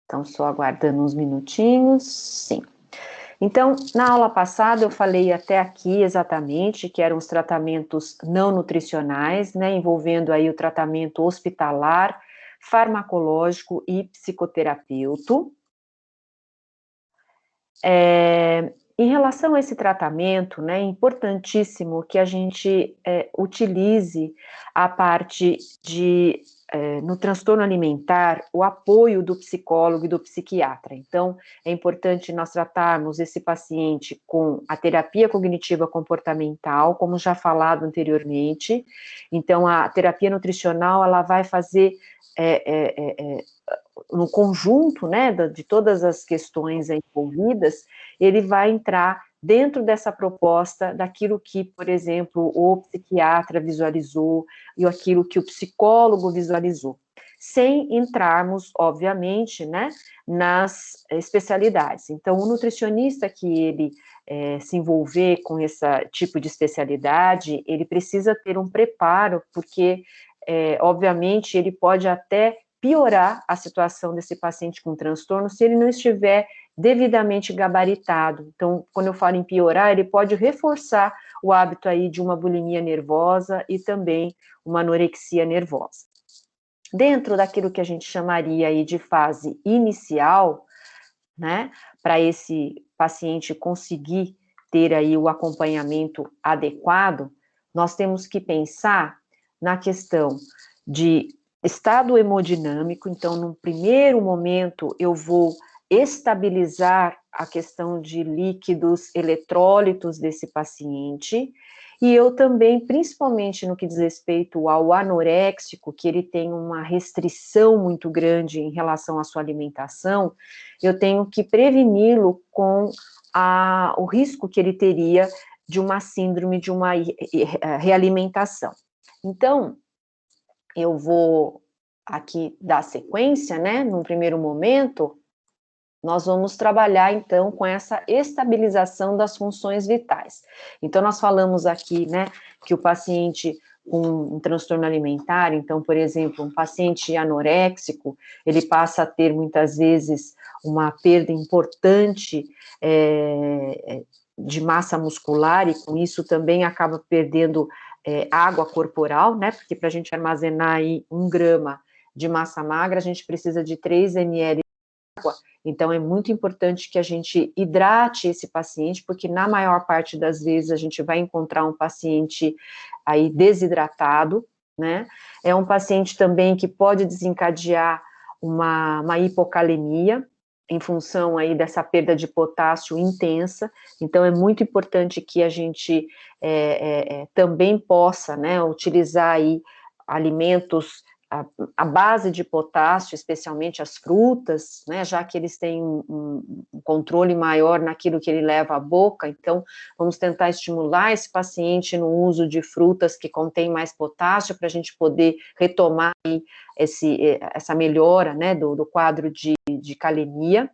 Então, só aguardando uns minutinhos, sim. Então, na aula passada eu falei até aqui exatamente que eram os tratamentos não nutricionais, né, envolvendo aí o tratamento hospitalar, farmacológico e psicoterapêutico. Em relação a esse tratamento, né, é importantíssimo que a gente utilize a parte de, no transtorno alimentar, o apoio do psicólogo e do psiquiatra. Então, é importante nós tratarmos esse paciente com a terapia cognitiva comportamental, como já falado anteriormente. Então, a terapia nutricional, ela vai fazer no conjunto, né, de todas as questões envolvidas, ele vai entrar dentro dessa proposta daquilo que, por exemplo, o psiquiatra visualizou e aquilo que o psicólogo visualizou, sem entrarmos, obviamente, né, nas especialidades. Então, o nutricionista que ele se envolver com esse tipo de especialidade, ele precisa ter um preparo, porque, obviamente, ele pode até piorar a situação desse paciente com transtorno se ele não estiver devidamente gabaritado. Então, quando eu falo em piorar, ele pode reforçar o hábito aí de uma bulimia nervosa e também uma anorexia nervosa. Dentro daquilo que a gente chamaria aí de fase inicial, né, para esse paciente conseguir ter aí o acompanhamento adequado, nós temos que pensar na questão de estado hemodinâmico. Então, no primeiro momento, eu vou estabilizar a questão de líquidos, eletrólitos desse paciente, e eu também, principalmente no que diz respeito ao anoréxico, que ele tem uma restrição muito grande em relação à sua alimentação, eu tenho que preveni-lo com o risco que ele teria de uma síndrome, de uma realimentação. Então, eu vou aqui dar sequência, né, num primeiro momento, nós vamos trabalhar, então, com essa estabilização das funções vitais. Então, nós falamos aqui, né, que o paciente com um transtorno alimentar, então, por exemplo, um paciente anoréxico, ele passa a ter, muitas vezes, uma perda importante de massa muscular, e com isso também acaba perdendo água corporal, né, porque para a gente armazenar aí 1 grama de massa magra, a gente precisa de 3 ml de água. Então, é muito importante que a gente hidrate esse paciente, porque na maior parte das vezes a gente vai encontrar um paciente aí desidratado, né? É um paciente também que pode desencadear uma hipocalemia, em função aí dessa perda de potássio intensa. Então, é muito importante que a gente também possa, né, utilizar aí alimentos a base de potássio, especialmente as frutas, né, já que eles têm um controle maior naquilo que ele leva à boca. Então, vamos tentar estimular esse paciente no uso de frutas que contêm mais potássio, para a gente poder retomar aí essa melhora, né, do quadro de calemia.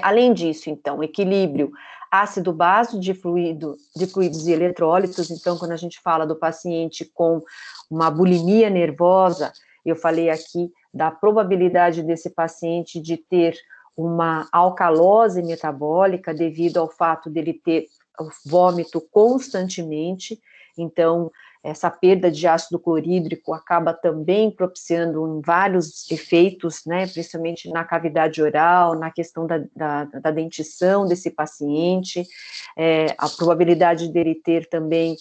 Além disso, então, equilíbrio ácido-base de fluidos e eletrólitos. Então, quando a gente fala do paciente com uma bulimia nervosa, eu falei aqui da probabilidade desse paciente de ter uma alcalose metabólica devido ao fato dele ter vômito constantemente. Então, essa perda de ácido clorídrico acaba também propiciando vários efeitos, né, principalmente na cavidade oral, na questão da dentição desse paciente, a probabilidade dele ter também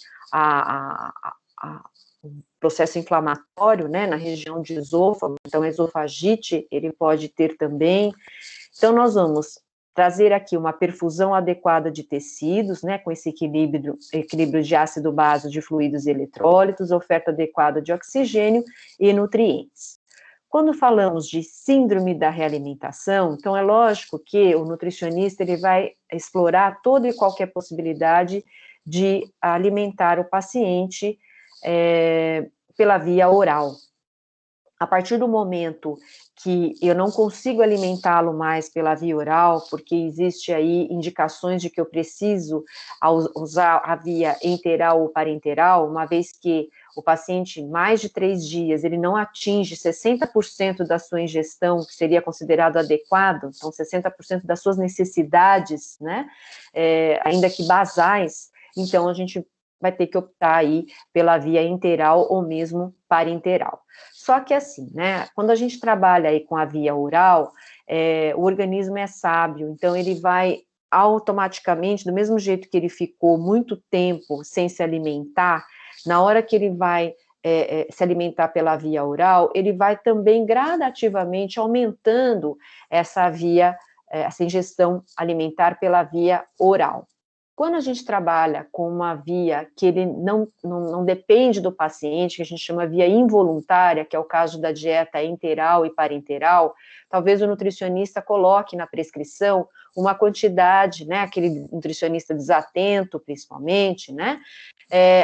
o processo inflamatório, né, na região de esôfago. Então, esofagite, ele pode ter também. Então, nós vamos trazer aqui uma perfusão adequada de tecidos, né, com esse equilíbrio de ácido-base, de fluidos e eletrólitos, oferta adequada de oxigênio e nutrientes. Quando falamos de síndrome da realimentação, então é lógico que o nutricionista ele vai explorar toda e qualquer possibilidade de alimentar o paciente pela via oral. A partir do momento que eu não consigo alimentá-lo mais pela via oral, porque existe aí indicações de que eu preciso usar a via enteral ou parenteral, uma vez que o paciente, mais de 3 dias, ele não atinge 60% da sua ingestão, que seria considerado adequado, então 60% das suas necessidades, né, ainda que basais, então a gente vai ter que optar aí pela via enteral ou mesmo parenteral. Só que assim, né, quando a gente trabalha aí com a via oral, o organismo é sábio, então ele vai automaticamente, do mesmo jeito que ele ficou muito tempo sem se alimentar, na hora que ele vai se alimentar pela via oral, ele vai também gradativamente aumentando essa via, essa ingestão alimentar pela via oral. Quando a gente trabalha com uma via que ele não depende do paciente, que a gente chama via involuntária, que é o caso da dieta enteral e parenteral, talvez o nutricionista coloque na prescrição uma quantidade, né, aquele nutricionista desatento, principalmente, né,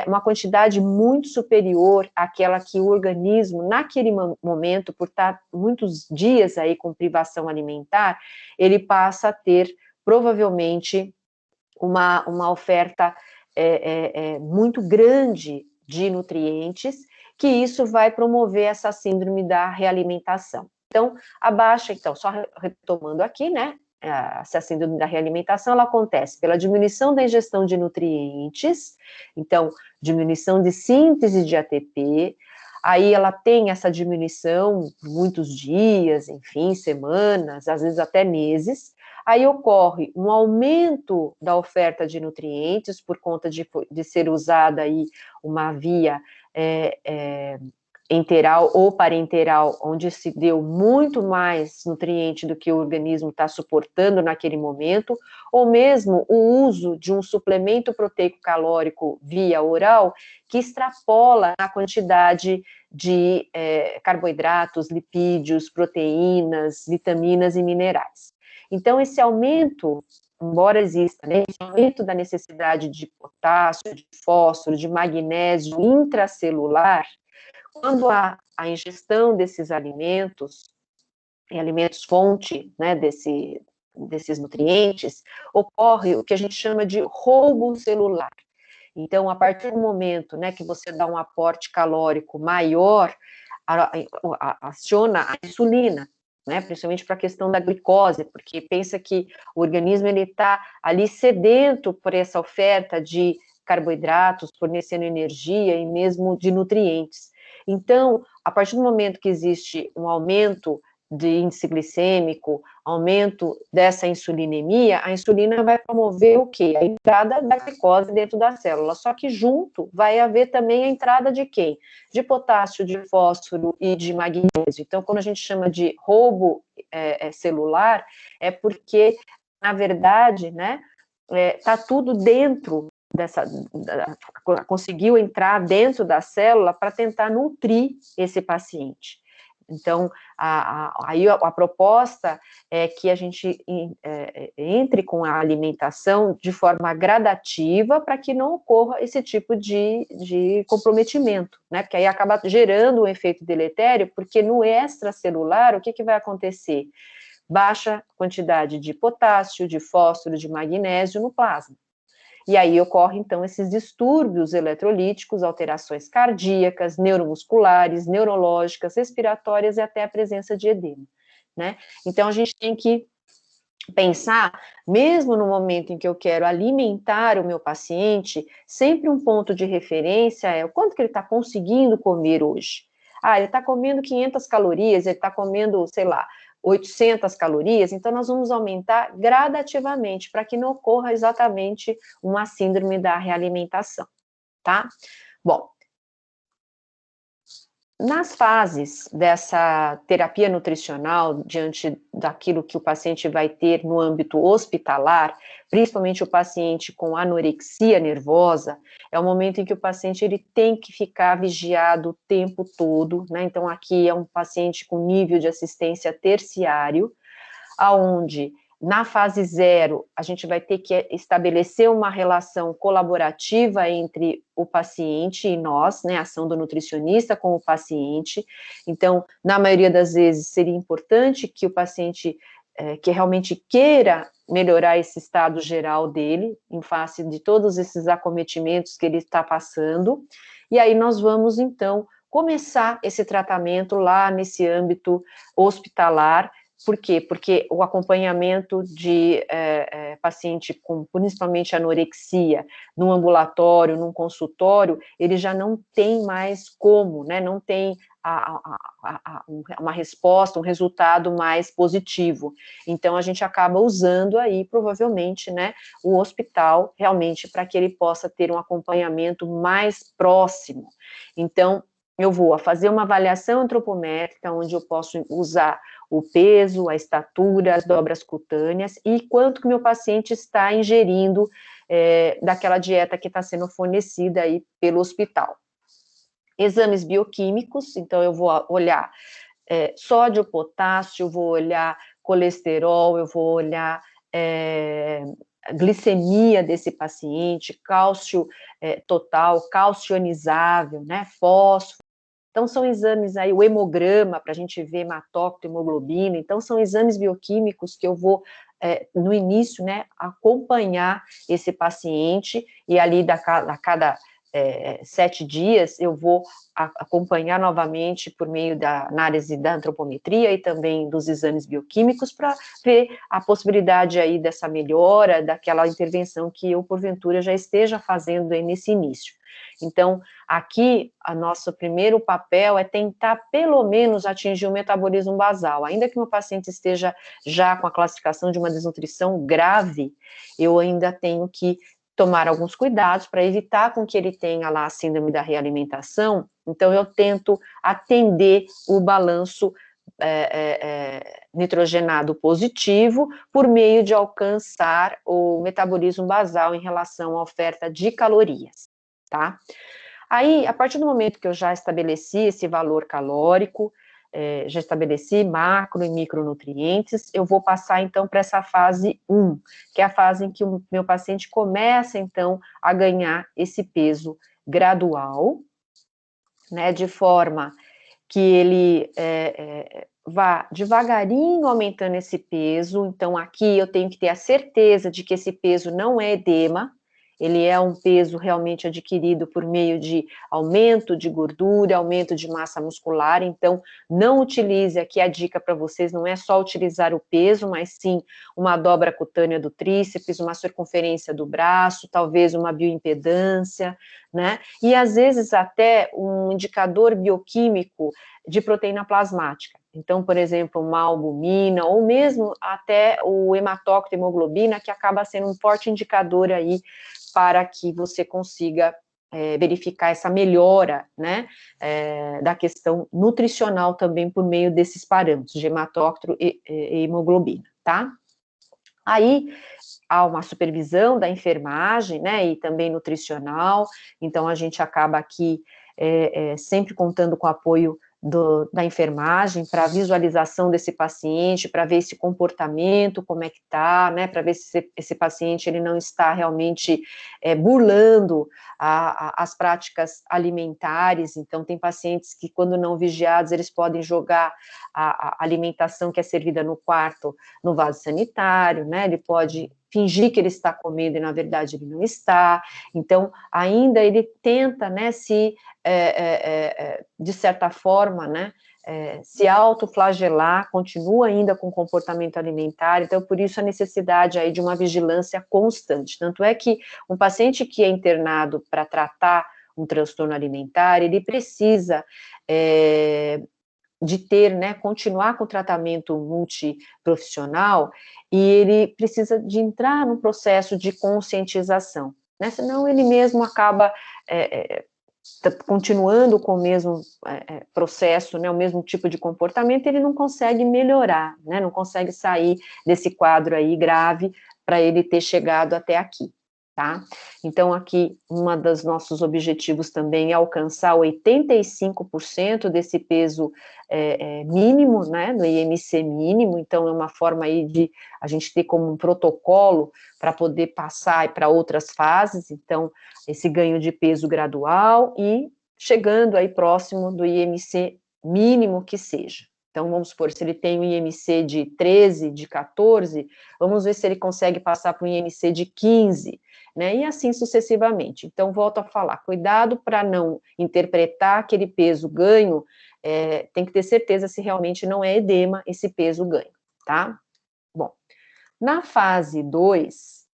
uma quantidade muito superior àquela que o organismo, naquele momento, por estar muitos dias aí com privação alimentar, ele passa a ter, provavelmente, uma oferta muito grande de nutrientes, que isso vai promover essa síndrome da realimentação. Então, a baixa, então, só retomando aqui, né, essa síndrome da realimentação, ela acontece pela diminuição da ingestão de nutrientes, então, diminuição de síntese de ATP, aí ela tem essa diminuição por muitos dias, enfim, semanas, às vezes até meses. Aí ocorre um aumento da oferta de nutrientes por conta de ser usada aí uma via enteral ou parenteral, onde se deu muito mais nutriente do que o organismo está suportando naquele momento, ou mesmo o uso de um suplemento proteico calórico via oral, que extrapola a quantidade de carboidratos, lipídios, proteínas, vitaminas e minerais. Então, esse aumento, embora exista, né, esse aumento da necessidade de potássio, de fósforo, de magnésio intracelular, quando há a ingestão desses alimentos, alimentos fonte, né, desses nutrientes, ocorre o que a gente chama de roubo celular. Então, a partir do momento, né, que você dá um aporte calórico maior, aciona a insulina, né, principalmente para a questão da glicose, porque pensa que o organismo ele está ali sedento por essa oferta de carboidratos, fornecendo energia e mesmo de nutrientes. Então, a partir do momento que existe um aumento de índice glicêmico, aumento dessa insulinemia, a insulina vai promover o quê? A entrada da glicose dentro da célula, só que junto vai haver também a entrada de quem? De potássio, de fósforo e de magnésio. Então, quando a gente chama de roubo celular, é porque, na verdade, né, tá tudo dentro conseguiu entrar dentro da célula para tentar nutrir esse paciente. Então, aí a proposta é que a gente entre com a alimentação de forma gradativa para que não ocorra esse tipo de comprometimento, né? Porque aí acaba gerando um efeito deletério, porque no extracelular, o que vai acontecer? Baixa quantidade de potássio, de fósforo, de magnésio no plasma. E aí ocorrem, então, esses distúrbios eletrolíticos, alterações cardíacas, neuromusculares, neurológicas, respiratórias e até a presença de edema, né? Então, a gente tem que pensar, mesmo no momento em que eu quero alimentar o meu paciente, sempre um ponto de referência é o quanto que ele está conseguindo comer hoje. Ah, ele está comendo 500 calorias, ele está comendo, sei lá, 800 calorias, então nós vamos aumentar gradativamente para que não ocorra exatamente uma síndrome da realimentação, tá? Bom, nas fases dessa terapia nutricional, diante daquilo que o paciente vai ter no âmbito hospitalar, principalmente o paciente com anorexia nervosa, é o momento em que o paciente ele tem que ficar vigiado o tempo todo, né? Então, aqui é um paciente com nível de assistência terciário, aonde Na fase 0, a gente vai ter que estabelecer uma relação colaborativa entre o paciente e nós, né, a ação do nutricionista com o paciente. Então, na maioria das vezes, seria importante que o paciente que realmente queira melhorar esse estado geral dele, em face de todos esses acometimentos que ele está passando, e aí nós vamos, então, começar esse tratamento lá nesse âmbito hospitalar. Por quê? Porque o acompanhamento de paciente com principalmente anorexia, num ambulatório, num consultório, ele já não tem mais como, né, não tem uma resposta, um resultado mais positivo. Então, a gente acaba usando aí, provavelmente, né, o hospital, realmente, para que ele possa ter um acompanhamento mais próximo. Então, eu vou fazer uma avaliação antropométrica, onde eu posso usar o peso, a estatura, as dobras cutâneas e quanto que meu paciente está ingerindo daquela dieta que está sendo fornecida aí pelo hospital. Exames bioquímicos, então eu vou olhar sódio, potássio, vou olhar colesterol, eu vou olhar glicemia desse paciente, cálcio total, cálcio ionizável, né, fósforo. Então, são exames aí, o hemograma, para a gente ver hematócrito, hemoglobina. Então, são exames bioquímicos que eu vou, no início, né, acompanhar esse paciente, e ali, a cada 7 dias, eu vou acompanhar novamente por meio da análise da antropometria e também dos exames bioquímicos, para ver a possibilidade aí dessa melhora, daquela intervenção que eu, porventura, já esteja fazendo aí nesse início. Então, aqui, o nosso primeiro papel é tentar, pelo menos, atingir o metabolismo basal. Ainda que meu paciente esteja já com a classificação de uma desnutrição grave, eu ainda tenho que tomar alguns cuidados para evitar com que ele tenha lá a síndrome da realimentação. Então, eu tento atender o balanço nitrogenado positivo por meio de alcançar o metabolismo basal em relação à oferta de calorias, tá? Aí, a partir do momento que eu já estabeleci esse valor calórico, já estabeleci macro e micronutrientes, eu vou passar, então, para essa fase 1, que é a fase em que o meu paciente começa, então, a ganhar esse peso gradual, né, de forma que ele vá devagarinho aumentando esse peso. Então, aqui eu tenho que ter a certeza de que esse peso não é edema, ele é um peso realmente adquirido por meio de aumento de gordura, aumento de massa muscular. Então, não utilize, aqui a dica para vocês, não é só utilizar o peso, mas sim uma dobra cutânea do tríceps, uma circunferência do braço, talvez uma bioimpedância, né? E às vezes até um indicador bioquímico de proteína plasmática. Então, por exemplo, uma albumina, ou mesmo até o hematócrito, hemoglobina, que acaba sendo um forte indicador aí para que você consiga verificar essa melhora, né, da questão nutricional também por meio desses parâmetros de hematócrito e hemoglobina, tá? Aí, há uma supervisão da enfermagem, né, e também nutricional, então a gente acaba aqui sempre contando com o apoio da enfermagem para a visualização desse paciente, para ver esse comportamento, como é que está, né, para ver se esse paciente ele não está realmente burlando as práticas alimentares. Então, tem pacientes que, quando não vigiados, eles podem jogar a alimentação que é servida no quarto no vaso sanitário, né, ele pode fingir que ele está comendo e, na verdade, ele não está. Então, ainda ele tenta, né, de certa forma, né, se autoflagelar, continua ainda com comportamento alimentar. Então, por isso a necessidade aí de uma vigilância constante. Tanto é que um paciente que é internado para tratar um transtorno alimentar, ele precisa de ter, né, continuar com o tratamento multiprofissional, e ele precisa de entrar num processo de conscientização, né, senão ele mesmo acaba continuando com o mesmo processo, né, o mesmo tipo de comportamento, ele não consegue melhorar, né, não consegue sair desse quadro aí grave para ele ter chegado até aqui, tá? Então, aqui, uma dos nossos objetivos também é alcançar 85% desse peso mínimo, né, no IMC mínimo, então é uma forma aí de a gente ter como um protocolo para poder passar para outras fases, então, esse ganho de peso gradual e chegando aí próximo do IMC mínimo que seja. Então, vamos supor, se ele tem um IMC de 13, de 14, vamos ver se ele consegue passar para um IMC de 15, né, e assim sucessivamente. Então, volto a falar, cuidado para não interpretar aquele peso ganho, tem que ter certeza se realmente não é edema esse peso ganho, tá? Bom, na fase 2,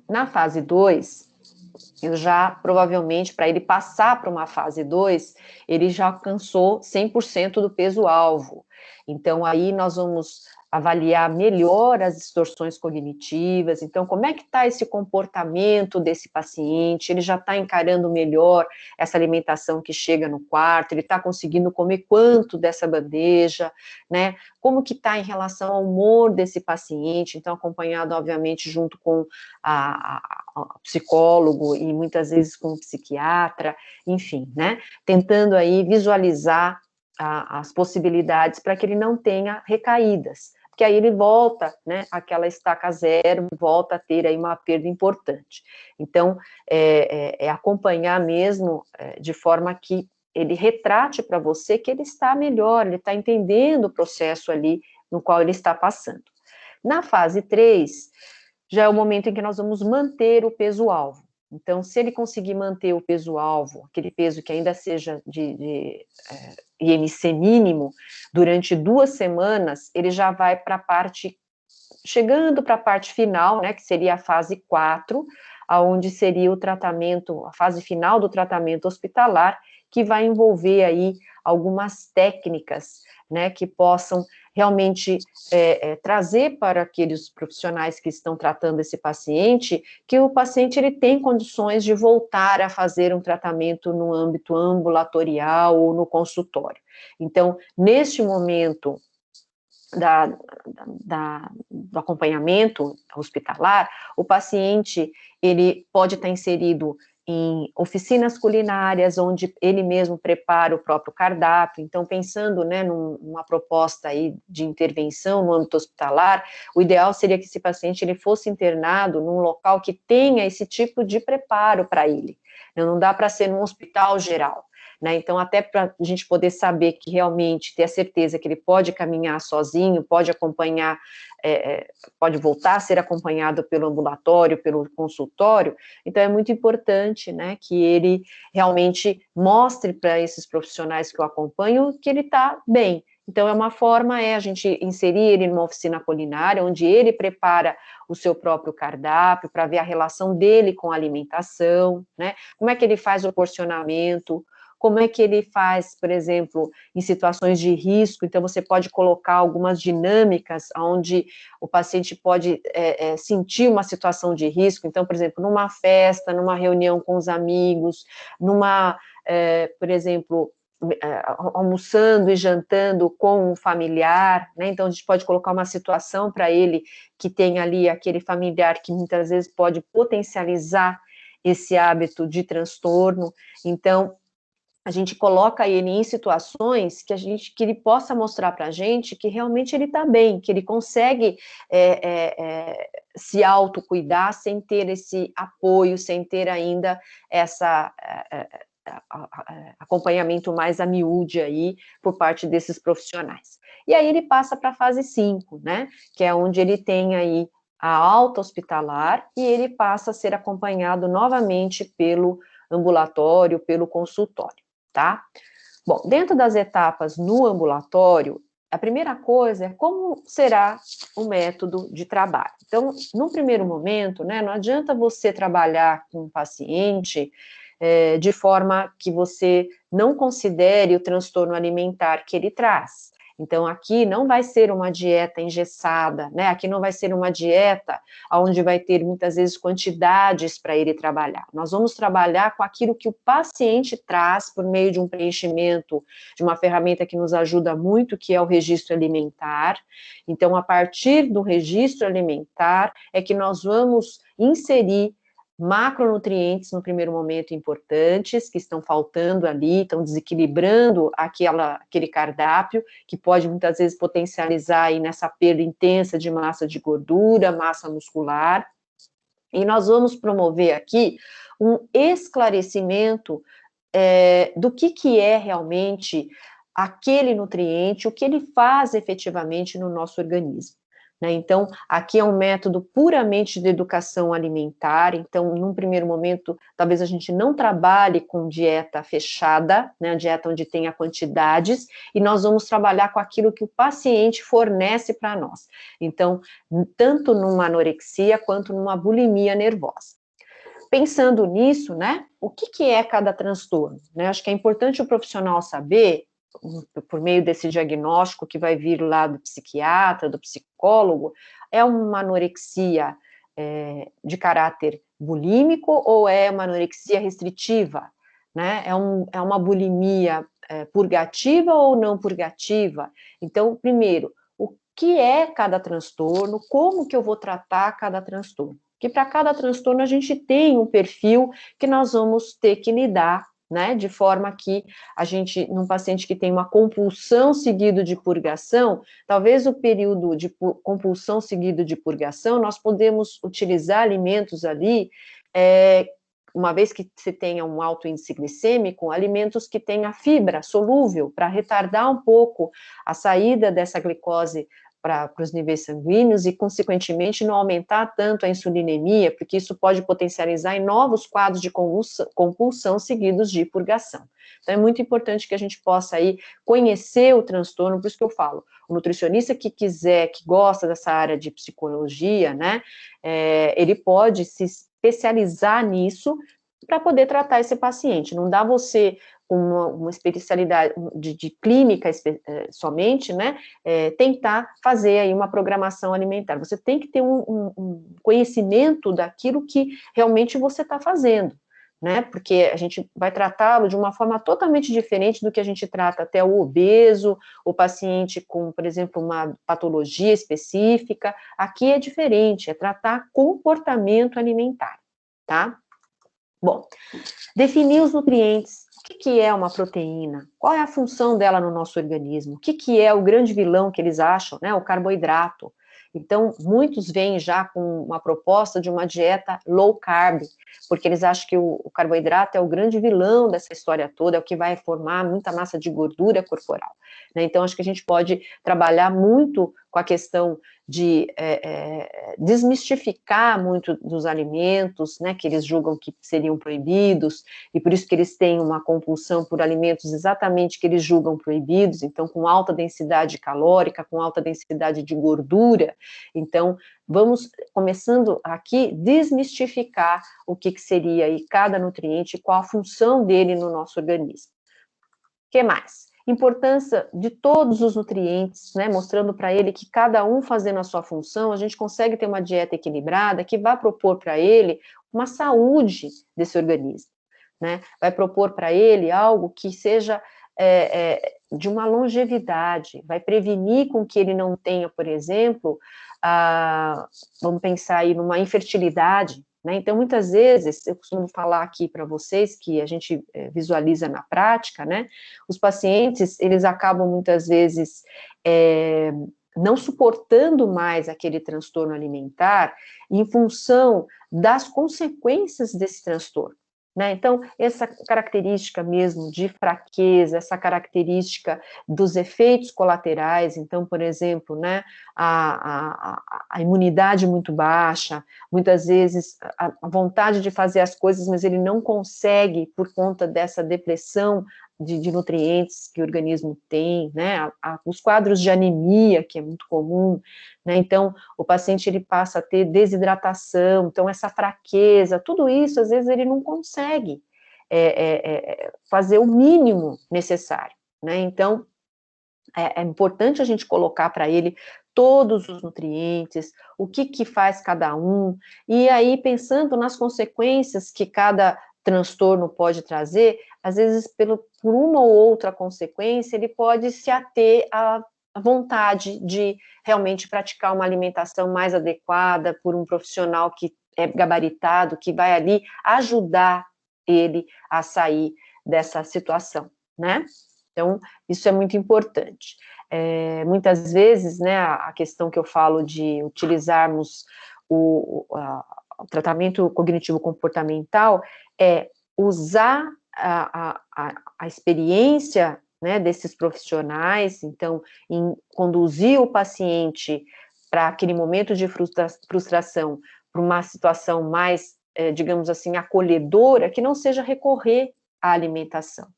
na fase 2, eu já, provavelmente, para ele passar para uma fase 2, ele já alcançou 100% do peso-alvo. Então, aí nós vamos avaliar melhor as distorções cognitivas. Então, como é que está esse comportamento desse paciente? Ele já está encarando melhor essa alimentação que chega no quarto? Ele está conseguindo comer quanto dessa bandeja, né? Como que está em relação ao humor desse paciente? Então, acompanhado, obviamente, junto com o psicólogo e muitas vezes com o psiquiatra, enfim, né? Tentando aí visualizar as possibilidades para que ele não tenha recaídas, porque aí ele volta, né, àquela estaca zero, volta a ter aí uma perda importante. Então, acompanhar mesmo de forma que ele retrate para você que ele está melhor, ele está entendendo o processo ali no qual ele está passando. Na fase 3, já é o momento em que nós vamos manter o peso-alvo. Então, se ele conseguir manter o peso-alvo, aquele peso que ainda seja de IMC mínimo, durante 2 semanas, ele já vai para a parte, chegando para a parte final, né, que seria a fase 4, aonde seria o tratamento, a fase final do tratamento hospitalar, que vai envolver aí algumas técnicas, né, que possam realmente trazer para aqueles profissionais que estão tratando esse paciente, que o paciente ele tem condições de voltar a fazer um tratamento no âmbito ambulatorial ou no consultório. Então, neste momento do acompanhamento hospitalar, o paciente, ele pode estar inserido em oficinas culinárias, onde ele mesmo prepara o próprio cardápio. Então, pensando, né, numa proposta aí de intervenção no âmbito hospitalar, o ideal seria que esse paciente ele fosse internado num local que tenha esse tipo de preparo para ele. Não dá para ser num hospital geral, né? Então, até para a gente poder saber que realmente, ter a certeza que ele pode caminhar sozinho, pode acompanhar, pode voltar a ser acompanhado pelo ambulatório, pelo consultório, então é muito importante, né, que ele realmente mostre para esses profissionais que o acompanham que ele está bem. Então, é uma forma, a gente inserir ele numa oficina culinária, onde ele prepara o seu próprio cardápio, para ver a relação dele com a alimentação, né, como é que ele faz o porcionamento, como é que ele faz, por exemplo, em situações de risco. Então, você pode colocar algumas dinâmicas onde o paciente pode sentir uma situação de risco. Então, por exemplo, numa festa, numa reunião com os amigos, por exemplo, almoçando e jantando com um familiar, né? Então, a gente pode colocar uma situação para ele que tem ali aquele familiar que muitas vezes pode potencializar esse hábito de transtorno. Então, a gente coloca ele em situações que ele possa mostrar para a gente que realmente ele está bem, que ele consegue se autocuidar sem ter esse apoio, sem ter ainda essa acompanhamento mais a miúde aí por parte desses profissionais. E aí ele passa para a fase 5, né, que é onde ele tem aí a alta hospitalar e ele passa a ser acompanhado novamente pelo ambulatório, pelo consultório. Tá? Bom, dentro das etapas no ambulatório, a primeira coisa é como será o método de trabalho. Então, no primeiro momento, né, não adianta você trabalhar com um paciente de forma que você não considere o transtorno alimentar que ele traz. Então, aqui não vai ser uma dieta engessada, né? Aqui não vai ser uma dieta onde vai ter, muitas vezes, quantidades para ele trabalhar. Nós vamos trabalhar com aquilo que o paciente traz por meio de um preenchimento, de uma ferramenta que nos ajuda muito, que é o registro alimentar. Então, a partir do registro alimentar, é que nós vamos inserir macronutrientes, no primeiro momento, importantes, que estão faltando ali, estão desequilibrando aquele cardápio, que pode, muitas vezes, potencializar aí nessa perda intensa de massa de gordura, massa muscular, e nós vamos promover aqui um esclarecimento do que é realmente aquele nutriente, o que ele faz efetivamente no nosso organismo. Né? Então, aqui é um método puramente de educação alimentar, então, num primeiro momento, talvez a gente não trabalhe com dieta fechada, né, dieta onde tenha quantidades, e nós vamos trabalhar com aquilo que o paciente fornece para nós. Então, tanto numa anorexia quanto numa bulimia nervosa. Pensando nisso, né, o que é cada transtorno? Né? Acho que é importante o profissional saber, por meio desse diagnóstico que vai vir lá do psiquiatra, do psicólogo, é uma anorexia de caráter bulímico ou é uma anorexia restritiva? Né? É uma bulimia purgativa ou não purgativa? Então, primeiro, o que é cada transtorno, como que eu vou tratar cada transtorno? Que para cada transtorno a gente tem um perfil que nós vamos ter que lidar, né, de forma que a gente, num paciente que tem uma compulsão seguido de purgação, talvez o período de compulsão seguido de purgação, nós podemos utilizar alimentos ali, uma vez que você tenha um alto índice glicêmico, alimentos que tenham fibra solúvel, para retardar um pouco a saída dessa glicose para os níveis sanguíneos e, consequentemente, não aumentar tanto a insulinemia, porque isso pode potencializar em novos quadros de compulsão seguidos de purgação. Então, é muito importante que a gente possa aí conhecer o transtorno, por isso que eu falo, o nutricionista que quiser, que gosta dessa área de psicologia, né, ele pode se especializar nisso para poder tratar esse paciente. Não dá você uma especialidade de clínica somente, né, tentar fazer aí uma programação alimentar. Você tem que ter um conhecimento daquilo que realmente você está fazendo, né, porque a gente vai tratá-lo de uma forma totalmente diferente do que a gente trata até o obeso, o paciente com, por exemplo, uma patologia específica. Aqui é diferente, é tratar comportamento alimentar, tá? Bom, definir os nutrientes. O que é uma proteína? Qual é a função dela no nosso organismo? O que é o grande vilão que eles acham, né? O carboidrato. Então, muitos vêm já com uma proposta de uma dieta low carb, porque eles acham que o carboidrato é o grande vilão dessa história toda, é o que vai formar muita massa de gordura corporal. Né? Então, acho que a gente pode trabalhar muito com a questão de desmistificar muito dos alimentos, né, que eles julgam que seriam proibidos, e por isso que eles têm uma compulsão por alimentos exatamente que eles julgam proibidos, então com alta densidade calórica, com alta densidade de gordura. Então, vamos começando aqui desmistificar o que seria aí cada nutriente e qual a função dele no nosso organismo. O que mais? Importância de todos os nutrientes, né, mostrando para ele que cada um fazendo a sua função, a gente consegue ter uma dieta equilibrada que vai propor para ele uma saúde desse organismo, né, vai propor para ele algo que seja de uma longevidade, vai prevenir com que ele não tenha, por exemplo, vamos pensar aí numa infertilidade, né? Então, muitas vezes, eu costumo falar aqui para vocês, que a gente visualiza na prática, né? Os pacientes, eles acabam muitas vezes não suportando mais aquele transtorno alimentar em função das consequências desse transtorno. Né? Então, essa característica mesmo de fraqueza, essa característica dos efeitos colaterais, então, por exemplo, né, a imunidade muito baixa, muitas vezes a vontade de fazer as coisas, mas ele não consegue por conta dessa depressão de nutrientes que o organismo tem, né, os quadros de anemia, que é muito comum, né, então o paciente ele passa a ter desidratação, então essa fraqueza, tudo isso, às vezes ele não consegue fazer o mínimo necessário, né, então é importante a gente colocar para ele todos os nutrientes, o que faz cada um, e aí pensando nas consequências que cada transtorno pode trazer, às vezes por uma ou outra consequência, ele pode se ater à vontade de realmente praticar uma alimentação mais adequada por um profissional que é gabaritado, que vai ali ajudar ele a sair dessa situação, né? Então, isso é muito importante. Muitas vezes, né, a questão que eu falo de utilizarmos o tratamento cognitivo-comportamental é usar a experiência, né, desses profissionais, então, em conduzir o paciente para aquele momento de frustração, para uma situação mais, digamos assim, acolhedora, que não seja recorrer à alimentação.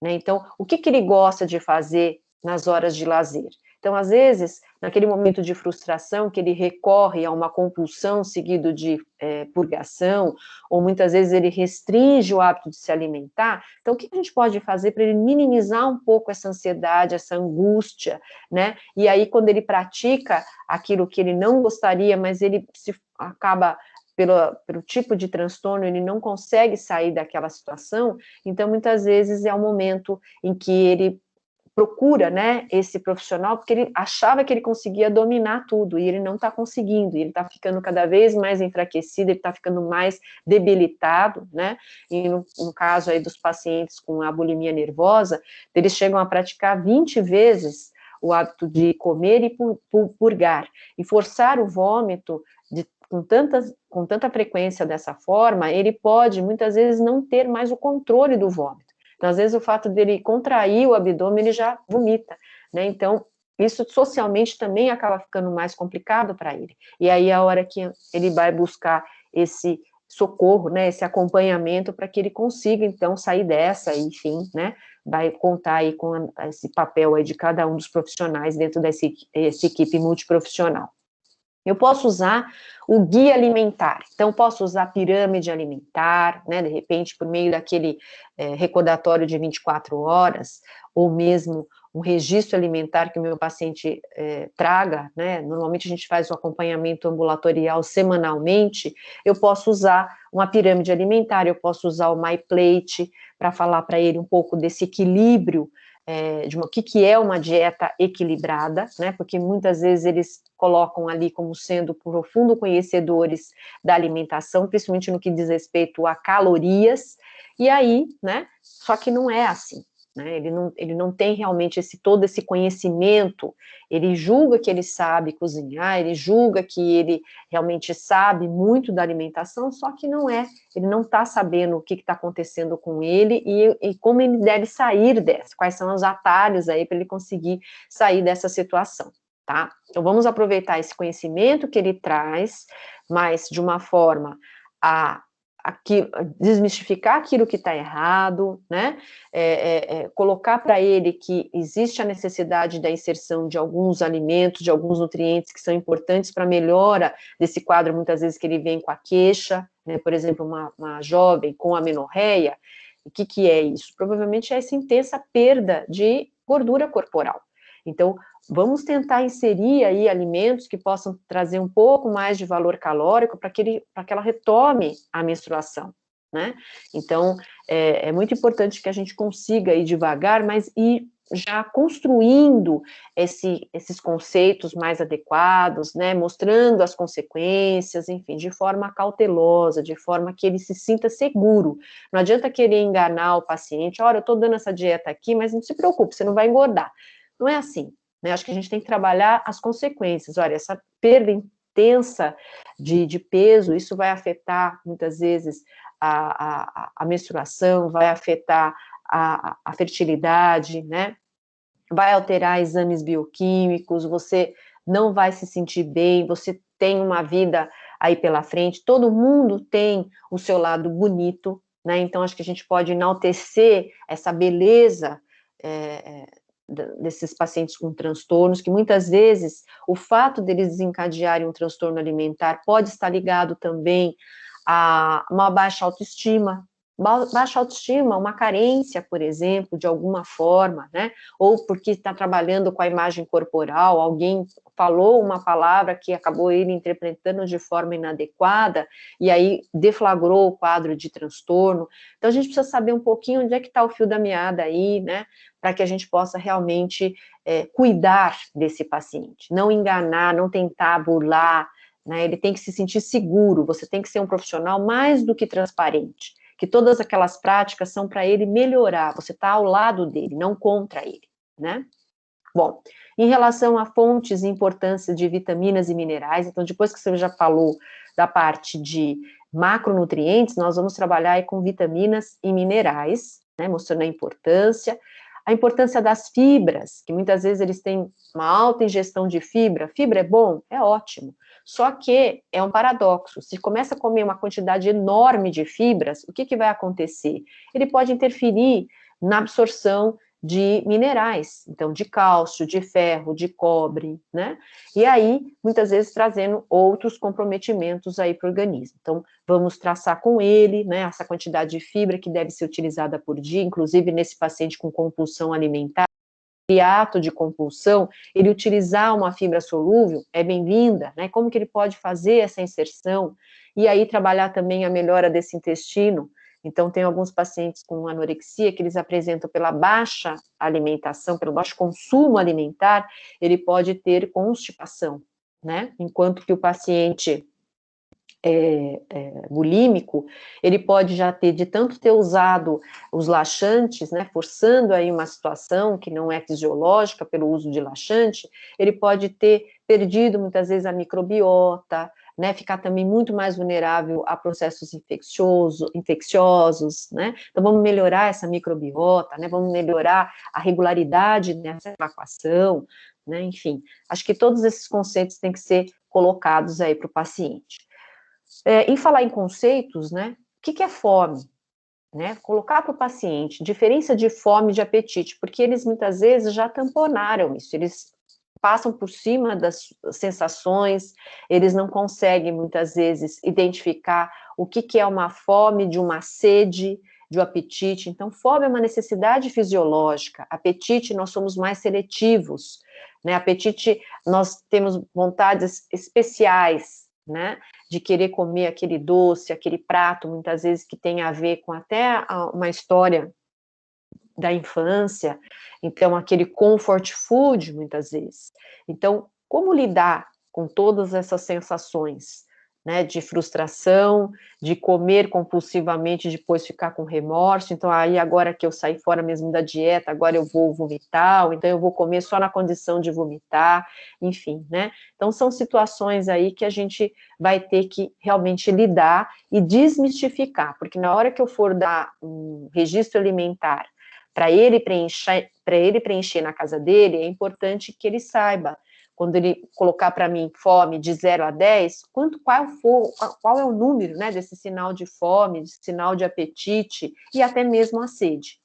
Né? Então, o que ele gosta de fazer nas horas de lazer? Então, às vezes, naquele momento de frustração, que ele recorre a uma compulsão seguido de purgação, ou muitas vezes ele restringe o hábito de se alimentar, então o que a gente pode fazer para ele minimizar um pouco essa ansiedade, essa angústia, né? E aí, quando ele pratica aquilo que ele não gostaria, mas ele se acaba pelo tipo de transtorno, ele não consegue sair daquela situação, então muitas vezes é o momento em que ele procura, né, esse profissional, porque ele achava que ele conseguia dominar tudo, e ele não está conseguindo, e ele está ficando cada vez mais enfraquecido, ele está ficando mais debilitado, né, e no caso aí dos pacientes com a bulimia nervosa, eles chegam a praticar 20 vezes o hábito de comer e purgar, e forçar o vômito com tanta frequência dessa forma, ele pode, muitas vezes, não ter mais o controle do vômito. Então, às vezes, o fato dele contrair o abdômen, ele já vomita, né? Então, isso socialmente também acaba ficando mais complicado para ele. E aí, a hora que ele vai buscar esse socorro, né, esse acompanhamento, para que ele consiga, então, sair dessa, enfim, né, vai contar aí com esse papel aí de cada um dos profissionais dentro dessa equipe multiprofissional. Eu posso usar o guia alimentar, então posso usar a pirâmide alimentar, né, de repente por meio daquele recordatório de 24 horas, ou mesmo um registro alimentar que o meu paciente traga, né, normalmente a gente faz o acompanhamento ambulatorial semanalmente, eu posso usar uma pirâmide alimentar, eu posso usar o MyPlate para falar para ele um pouco desse equilíbrio, de o que é uma dieta equilibrada, né, porque muitas vezes eles colocam ali como sendo profundo conhecedores da alimentação, principalmente no que diz respeito a calorias, e aí, né, só que não é assim, né, ele não tem realmente todo esse conhecimento, ele julga que ele sabe cozinhar, ele julga que ele realmente sabe muito da alimentação, só que não é, ele não está sabendo o que está acontecendo com ele e como ele deve sair dessa, quais são os atalhos aí para ele conseguir sair dessa situação. Tá? Então, vamos aproveitar esse conhecimento que ele traz, mas de uma forma a desmistificar aquilo que está errado, né? Colocar para ele que existe a necessidade da inserção de alguns alimentos, de alguns nutrientes que são importantes para a melhora desse quadro, muitas vezes que ele vem com a queixa, né? Por exemplo, uma jovem com amenorreia, o que é isso? Provavelmente é essa intensa perda de gordura corporal. Então, vamos tentar inserir aí alimentos que possam trazer um pouco mais de valor calórico para que ela retome a menstruação, né? Então, é muito importante que a gente consiga ir devagar, mas ir já construindo esses conceitos mais adequados, né? Mostrando as consequências, enfim, de forma cautelosa, de forma que ele se sinta seguro. Não adianta querer enganar o paciente, olha, eu estou dando essa dieta aqui, mas não se preocupe, você não vai engordar. Não é assim, né? Acho que a gente tem que trabalhar as consequências. Olha, essa perda intensa de peso, isso vai afetar, muitas vezes, a menstruação, vai afetar a fertilidade, né? Vai alterar exames bioquímicos, você não vai se sentir bem, você tem uma vida aí pela frente, todo mundo tem o seu lado bonito, né? Então, acho que a gente pode enaltecer essa beleza desses pacientes com transtornos, que muitas vezes o fato deles desencadearem um transtorno alimentar pode estar ligado também a uma baixa autoestima, baixa autoestima, uma carência, por exemplo, de alguma forma, né? Ou porque está trabalhando com a imagem corporal, alguém falou uma palavra que acabou ele interpretando de forma inadequada, e aí deflagrou o quadro de transtorno. Então, a gente precisa saber um pouquinho onde é que está o fio da meada aí, né? Para que a gente possa realmente cuidar desse paciente, não enganar, não tentar burlar, né? Ele tem que se sentir seguro, você tem que ser um profissional mais do que transparente, que todas aquelas práticas são para ele melhorar, você está ao lado dele, não contra ele, né? Bom, em relação a fontes e importância de vitaminas e minerais, então depois que você já falou da parte de macronutrientes, nós vamos trabalhar aí com vitaminas e minerais, né, mostrando a importância das fibras, que muitas vezes eles têm uma alta ingestão de fibra. Fibra é bom? É ótimo. Só que é um paradoxo. Se começa a comer uma quantidade enorme de fibras, o que, que vai acontecer? Ele pode interferir na absorção de minerais, então de cálcio, de ferro, de cobre, né? E aí, muitas vezes, trazendo outros comprometimentos aí para o organismo. Então, vamos traçar com ele, né, essa quantidade de fibra que deve ser utilizada por dia, inclusive nesse paciente com compulsão alimentar, e ato de compulsão, ele utilizar uma fibra solúvel é bem-vinda, né? Como que ele pode fazer essa inserção? E aí trabalhar também a melhora desse intestino. Então, tem alguns pacientes com anorexia que eles apresentam pela baixa alimentação, pelo baixo consumo alimentar, ele pode ter constipação, né? Enquanto que o paciente bulímico, ele pode já ter, de tanto ter usado os laxantes, né, forçando aí uma situação que não é fisiológica pelo uso de laxante, ele pode ter perdido muitas vezes a microbiota, né, ficar também muito mais vulnerável a processos infecciosos, né, então vamos melhorar essa microbiota, né, vamos melhorar a regularidade nessa evacuação, né, enfim, acho que todos esses conceitos têm que ser colocados aí para o paciente. Em falar em conceitos, né, o que é fome? Né, colocar para o paciente diferença de fome e de apetite, porque eles muitas vezes já tamponaram isso, eles passam por cima das sensações, eles não conseguem muitas vezes identificar o que é uma fome, de uma sede, de um apetite. Então, fome é uma necessidade fisiológica, apetite nós somos mais seletivos, né, apetite nós temos vontades especiais, né, de querer comer aquele doce, aquele prato, muitas vezes que tem a ver com até uma história da infância, então aquele comfort food, muitas vezes. Então, como lidar com todas essas sensações, né, de frustração, de comer compulsivamente, depois ficar com remorso, então aí agora que eu saí fora mesmo da dieta, agora eu vou vomitar, ou então eu vou comer só na condição de vomitar, enfim, né, então são situações aí que a gente vai ter que realmente lidar e desmistificar, porque na hora que eu for dar um registro alimentar para ele preencher na casa dele, é importante que ele saiba, quando ele colocar para mim fome de 0 a 10, qual é o número, né, desse sinal de fome, desse sinal de apetite, e até mesmo a sede.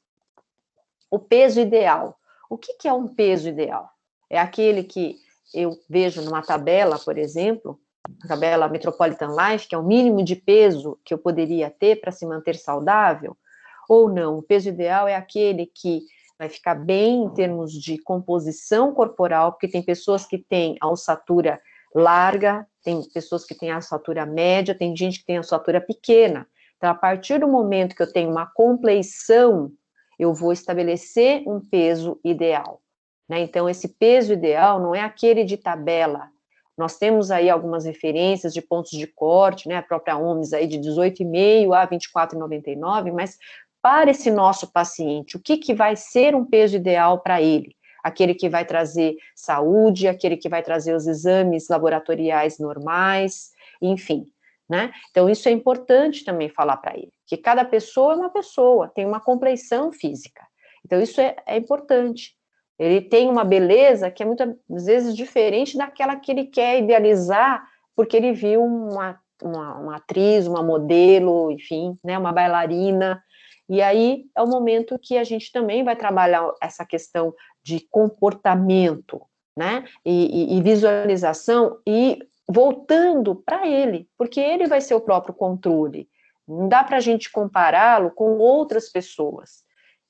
O peso ideal. O que é um peso ideal? É aquele que eu vejo numa tabela, por exemplo, a tabela Metropolitan Life, que é o mínimo de peso que eu poderia ter para se manter saudável, ou não. O peso ideal é aquele que vai ficar bem em termos de composição corporal, porque tem pessoas que têm a ossatura larga, tem pessoas que têm a ossatura média, tem gente que tem a ossatura pequena. Então, a partir do momento que eu tenho uma compleição, eu vou estabelecer um peso ideal, né? Então, esse peso ideal não é aquele de tabela. Nós temos aí algumas referências de pontos de corte, né? A própria OMS aí de 18,5 a 24,99, mas para esse nosso paciente, o que vai ser um peso ideal para ele? Aquele que vai trazer saúde, aquele que vai trazer os exames laboratoriais normais, enfim, né? Então, isso é importante também falar para ele, que cada pessoa é uma pessoa, tem uma compleição física. Então, isso é importante. Ele tem uma beleza que é muitas vezes diferente daquela que ele quer idealizar, porque ele viu uma atriz, uma modelo, enfim, né, uma bailarina. E aí é o momento que a gente também vai trabalhar essa questão de comportamento, né, e visualização, e voltando para ele, porque ele vai ser o próprio controle, Não dá para a gente compará-lo com outras pessoas.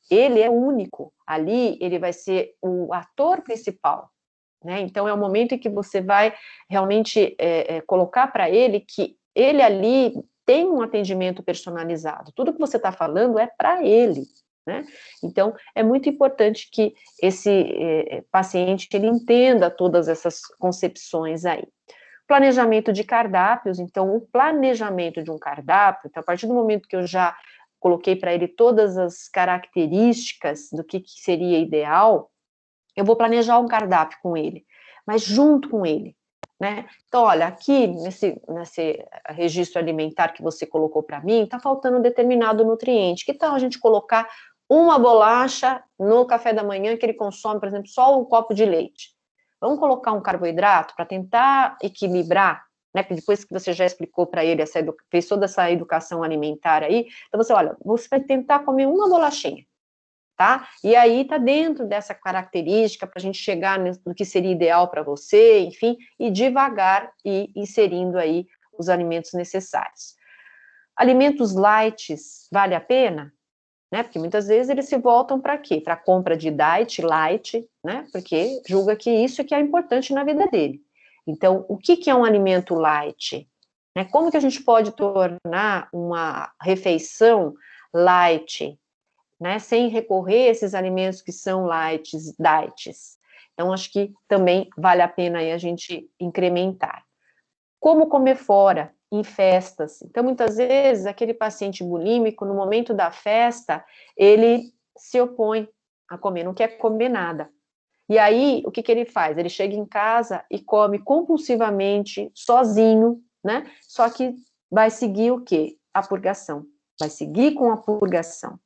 Ele é único. Ali, ele vai ser o ator principal, né? Então, é o momento em que você vai realmente colocar para ele que ele ali tem um atendimento personalizado. Tudo que você está falando é para ele, né? Então, é muito importante que esse paciente ele entenda todas essas concepções aí. Planejamento de cardápios, então, o planejamento de um cardápio, então, a partir do momento que eu já coloquei para ele todas as características do que seria ideal, eu vou planejar um cardápio com ele, mas junto com ele, né? Então, olha, aqui nesse registro alimentar que você colocou para mim, está faltando um determinado nutriente. Que tal a gente colocar uma bolacha no café da manhã que ele consome, por exemplo, só um copo de leite? Vamos colocar um carboidrato para tentar equilibrar, né? Porque depois que você já explicou para ele, fez toda essa educação alimentar aí, então você, olha, você vai tentar comer uma bolachinha, tá? E aí tá dentro dessa característica para a gente chegar no que seria ideal para você, enfim, e devagar ir inserindo aí os alimentos necessários. Alimentos light, vale a pena? Né? Porque muitas vezes eles se voltam para quê? Para a compra de diet light, né? Porque julga que isso é que é importante na vida dele. Então, o que é um alimento light? Né? Como que a gente pode tornar uma refeição light, né, sem recorrer a esses alimentos que são diets. Então, acho que também vale a pena aí a gente incrementar. Como comer fora, em festas. Então, muitas vezes, aquele paciente bulímico, no momento da festa, ele se opõe a comer, não quer comer nada. E aí, o que ele faz? Ele chega em casa e come compulsivamente, sozinho, né? Só que vai seguir o quê? A purgação. Vai seguir com a purgação.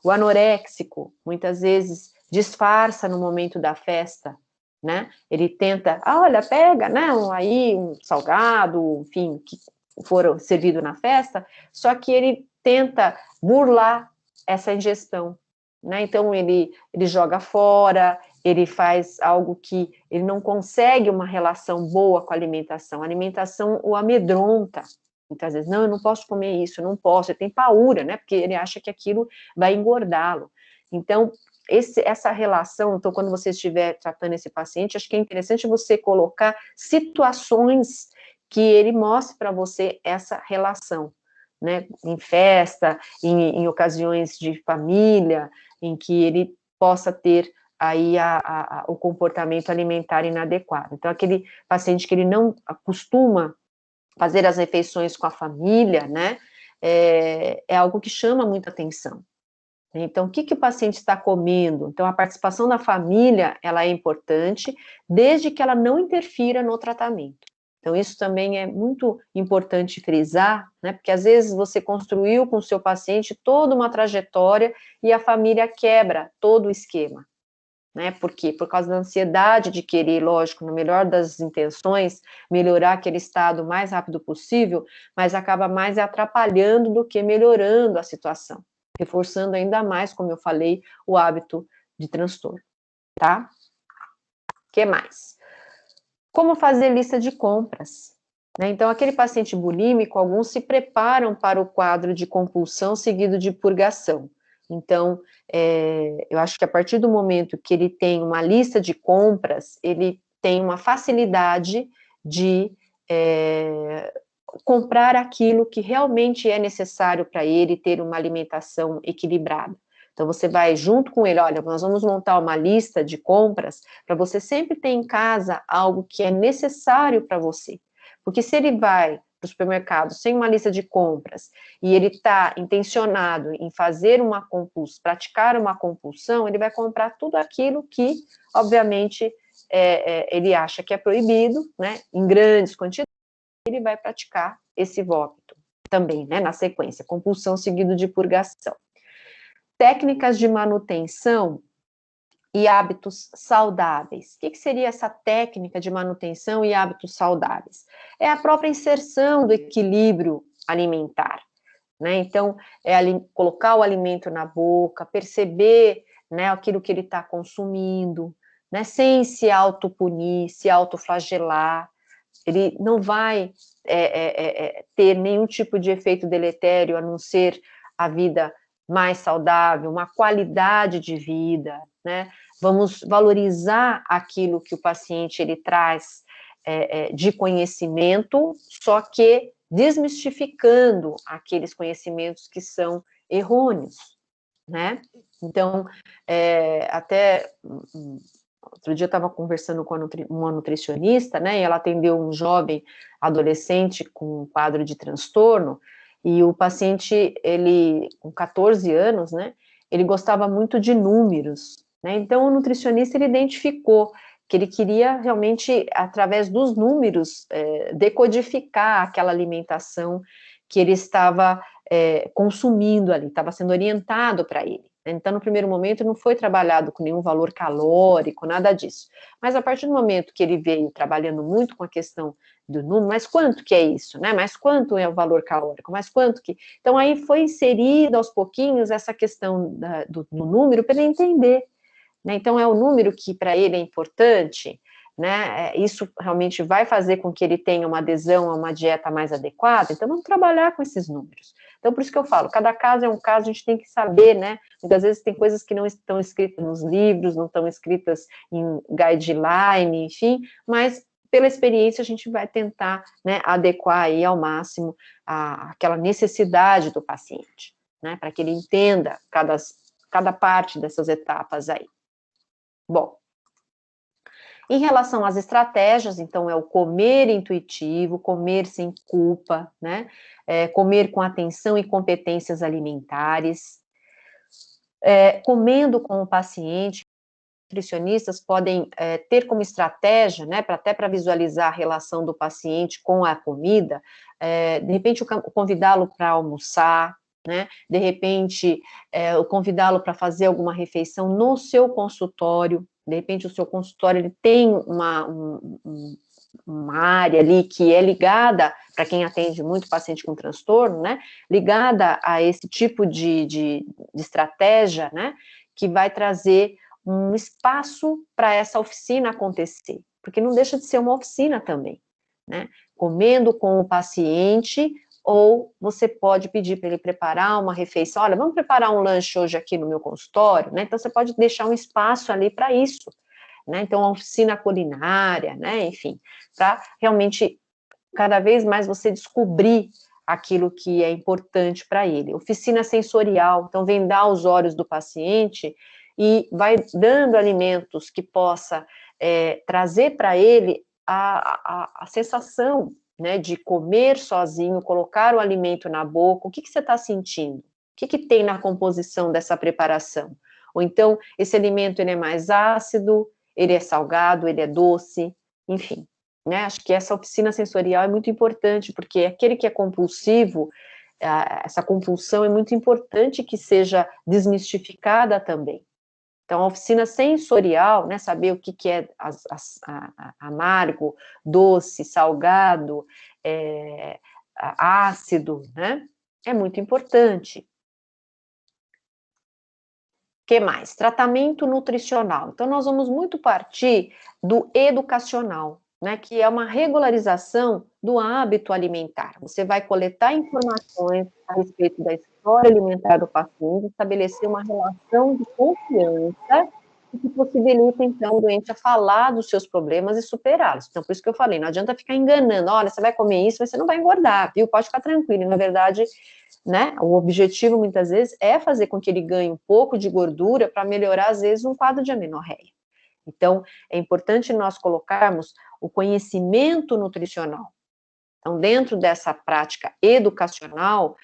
O anoréxico, muitas vezes, disfarça no momento da festa, né? Ele tenta, olha, pega, né, um salgado, enfim, que for servido na festa, só que ele tenta burlar essa ingestão, né? Então, ele joga fora, ele faz algo que ele não consegue uma relação boa com a alimentação. A alimentação o amedronta, muitas vezes, não, eu não posso comer isso, eu não posso, ele tem paura, né, porque ele acha que aquilo vai engordá-lo. Então, essa relação, então, quando você estiver tratando esse paciente, acho que é interessante você colocar situações que ele mostre para você essa relação, né, em festa, em ocasiões de família, em que ele possa ter aí o comportamento alimentar inadequado. Então, aquele paciente que ele não acostuma fazer as refeições com a família, né, é algo que chama muita atenção. Então, o que o paciente está comendo? Então, a participação da família, ela é importante, desde que ela não interfira no tratamento. Então, isso também é muito importante frisar, né, porque às vezes você construiu com o seu paciente toda uma trajetória e a família quebra todo o esquema. Né? Por quê? Por causa da ansiedade de querer, lógico, no melhor das intenções, melhorar aquele estado o mais rápido possível, mas acaba mais atrapalhando do que melhorando a situação, reforçando ainda mais, como eu falei, o hábito de transtorno, tá? O que mais? Como fazer lista de compras? Né? Então, aquele paciente bulímico, alguns se preparam para o quadro de compulsão seguido de purgação. Então, eu acho que a partir do momento que ele tem uma lista de compras, ele tem uma facilidade de comprar aquilo que realmente é necessário para ele ter uma alimentação equilibrada. Então, você vai junto com ele, olha, nós vamos montar uma lista de compras para você sempre ter em casa algo que é necessário para você. Porque se ele vai para o supermercado sem uma lista de compras e ele está intencionado em fazer uma compulsão, praticar uma compulsão, ele vai comprar tudo aquilo que, obviamente, ele acha que é proibido, né, em grandes quantidades, ele vai praticar esse vómito também, né, na sequência, compulsão seguido de purgação. Técnicas de manutenção e hábitos saudáveis. O que seria essa técnica de manutenção e hábitos saudáveis? É a própria inserção do equilíbrio alimentar, né? Então, colocar o alimento na boca, perceber, né, aquilo que ele está consumindo, né, sem se autopunir, se autoflagelar, ele não vai ter nenhum tipo de efeito deletério, a não ser a vida mais saudável, uma qualidade de vida, né? Vamos valorizar aquilo que o paciente ele traz de conhecimento, só que desmistificando aqueles conhecimentos que são errôneos, né? Então, até outro dia eu estava conversando com uma nutricionista, né, e ela atendeu um jovem adolescente com um quadro de transtorno, e o paciente, ele, com 14 anos, né, ele gostava muito de números, né, então o nutricionista, ele identificou que ele queria realmente, através dos números, decodificar aquela alimentação que ele estava consumindo ali, estava sendo orientado para ele. Então, no primeiro momento, não foi trabalhado com nenhum valor calórico, nada disso. Mas a partir do momento que ele veio trabalhando muito com a questão do número, mas quanto que é isso, né? Mas quanto é o valor calórico? Mas quanto que... Então, aí foi inserida aos pouquinhos essa questão do número para ele entender, né? Então, é o número que para ele é importante, né? Isso realmente vai fazer com que ele tenha uma adesão a uma dieta mais adequada. Então, vamos trabalhar com esses números. Então, por isso que eu falo, cada caso é um caso, a gente tem que saber, né? Muitas vezes tem coisas que não estão escritas nos livros, não estão escritas em guideline, enfim, mas pela experiência a gente vai tentar, né, adequar aí ao máximo aquela necessidade do paciente, né? Para que ele entenda cada parte dessas etapas aí. Bom, em relação às estratégias, então, é o comer intuitivo, comer sem culpa, né? Comer com atenção e competências alimentares, comendo com o paciente. Nutricionistas podem ter como estratégia, né, até para visualizar a relação do paciente com a comida, de repente convidá-lo para almoçar, né, de repente convidá-lo para fazer alguma refeição no seu consultório. De repente o seu consultório ele tem uma área ali que é ligada, para quem atende muito paciente com transtorno, né, ligada a esse tipo de estratégia, né, que vai trazer um espaço para essa oficina acontecer, porque não deixa de ser uma oficina também, né? Comendo com o paciente, ou você pode pedir para ele preparar uma refeição, olha, vamos preparar um lanche hoje aqui no meu consultório, né? Então você pode deixar um espaço ali para isso, né? Então, uma oficina culinária, né? Enfim, para realmente cada vez mais você descobrir aquilo que é importante para ele. Oficina sensorial, então vendar os olhos do paciente e vai dando alimentos que possa trazer para ele a sensação, né, de comer sozinho, colocar o alimento na boca, o que você está sentindo? O que tem na composição dessa preparação? Ou então, esse alimento ele é mais ácido, ele é salgado, ele é doce, enfim. Né? Acho que essa oficina sensorial é muito importante, porque aquele que é compulsivo, essa compulsão é muito importante que seja desmistificada também. Então, a oficina sensorial, né, saber o que é amargo, doce, salgado, ácido, né, é muito importante. O que mais? Tratamento nutricional. Então, nós vamos muito partir do educacional, né, que é uma regularização do hábito alimentar. Você vai coletar informações a respeito da história alimentar do paciente, estabelecer uma relação de confiança que possibilita, então, o doente a falar dos seus problemas e superá-los. Então, por isso que eu falei, não adianta ficar enganando, olha, você vai comer isso, mas você não vai engordar, viu? Pode ficar tranquilo. E, na verdade, né, o objetivo, muitas vezes, é fazer com que ele ganhe um pouco de gordura para melhorar, às vezes, um quadro de amenorreia. Então, é importante nós colocarmos o conhecimento nutricional. Então, dentro dessa prática educacional,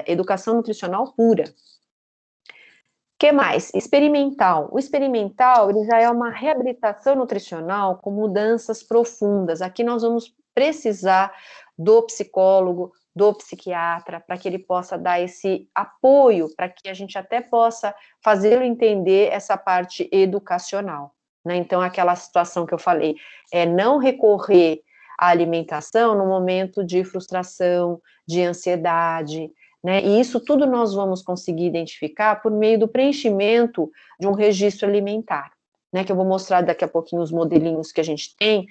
educação nutricional pura. O que mais? Experimental. O experimental, ele já é uma reabilitação nutricional com mudanças profundas. Aqui nós vamos precisar do psicólogo, do psiquiatra, para que ele possa dar esse apoio, para que a gente até possa fazê-lo entender essa parte educacional, né? Então, aquela situação que eu falei, não recorrer à alimentação no momento de frustração, de ansiedade, né? E isso tudo nós vamos conseguir identificar por meio do preenchimento de um registro alimentar. né, que eu vou mostrar daqui a pouquinho os modelinhos que a gente tem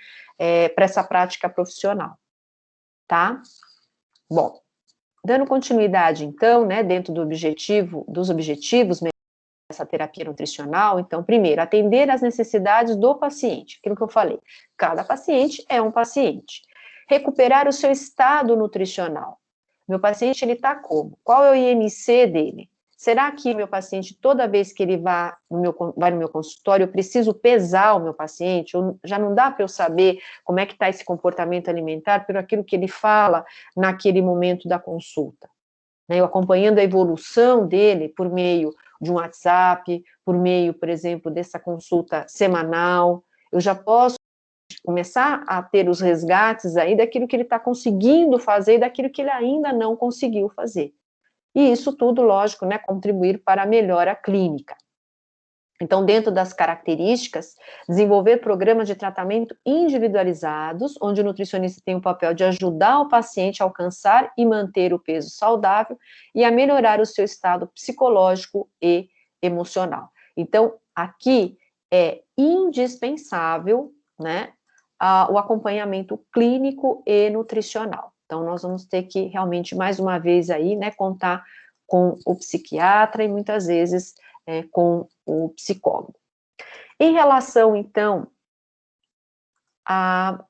para essa prática profissional, tá? Bom, dando continuidade, então, né, dentro dos objetivos dessa terapia nutricional, então, primeiro, atender às necessidades do paciente, aquilo que eu falei, cada paciente é um paciente. Recuperar o seu estado nutricional. Meu paciente, ele está como? Qual é o IMC dele? Será que meu paciente, toda vez que ele vai no meu consultório, eu preciso pesar o meu paciente? Já não dá para eu saber como é que está esse comportamento alimentar por aquilo que ele fala naquele momento da consulta, né? Eu acompanhando a evolução dele por meio de um WhatsApp, por meio, por exemplo, dessa consulta semanal, eu já posso começar a ter os resgates aí daquilo que ele está conseguindo fazer e daquilo que ele ainda não conseguiu fazer. E isso tudo, lógico, né, contribuir para a melhora clínica. Então, dentro das características, desenvolver programas de tratamento individualizados, onde o nutricionista tem o papel de ajudar o paciente a alcançar e manter o peso saudável e a melhorar o seu estado psicológico e emocional. Então, aqui é indispensável, né, o acompanhamento clínico e nutricional. Então, nós vamos ter que realmente, mais uma vez aí, né, contar com o psiquiatra e muitas vezes com o psicólogo. Em relação, então, a...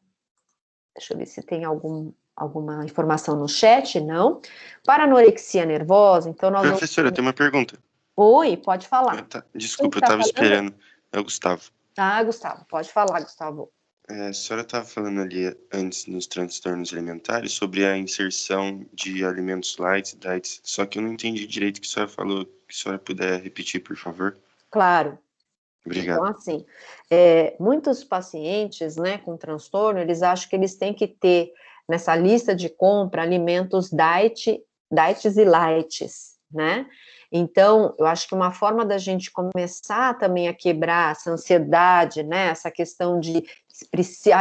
Deixa eu ver se tem alguma informação no chat, não. Para anorexia nervosa, então nós vamos... Professora, eu tenho uma pergunta. Oi, pode falar. Desculpa, eu Tá estava esperando. É o Gustavo. Ah, Gustavo, pode falar, Gustavo. A senhora estava falando ali antes nos transtornos alimentares sobre a inserção de alimentos light, diets, só que eu não entendi direito o que a senhora falou. Se a senhora puder repetir, por favor. Claro. Obrigado. Então, assim, muitos pacientes, né, com transtorno, eles acham que eles têm que ter nessa lista de compra alimentos diets e lights, né? Então, eu acho que uma forma da gente começar também a quebrar essa ansiedade, né, essa questão de,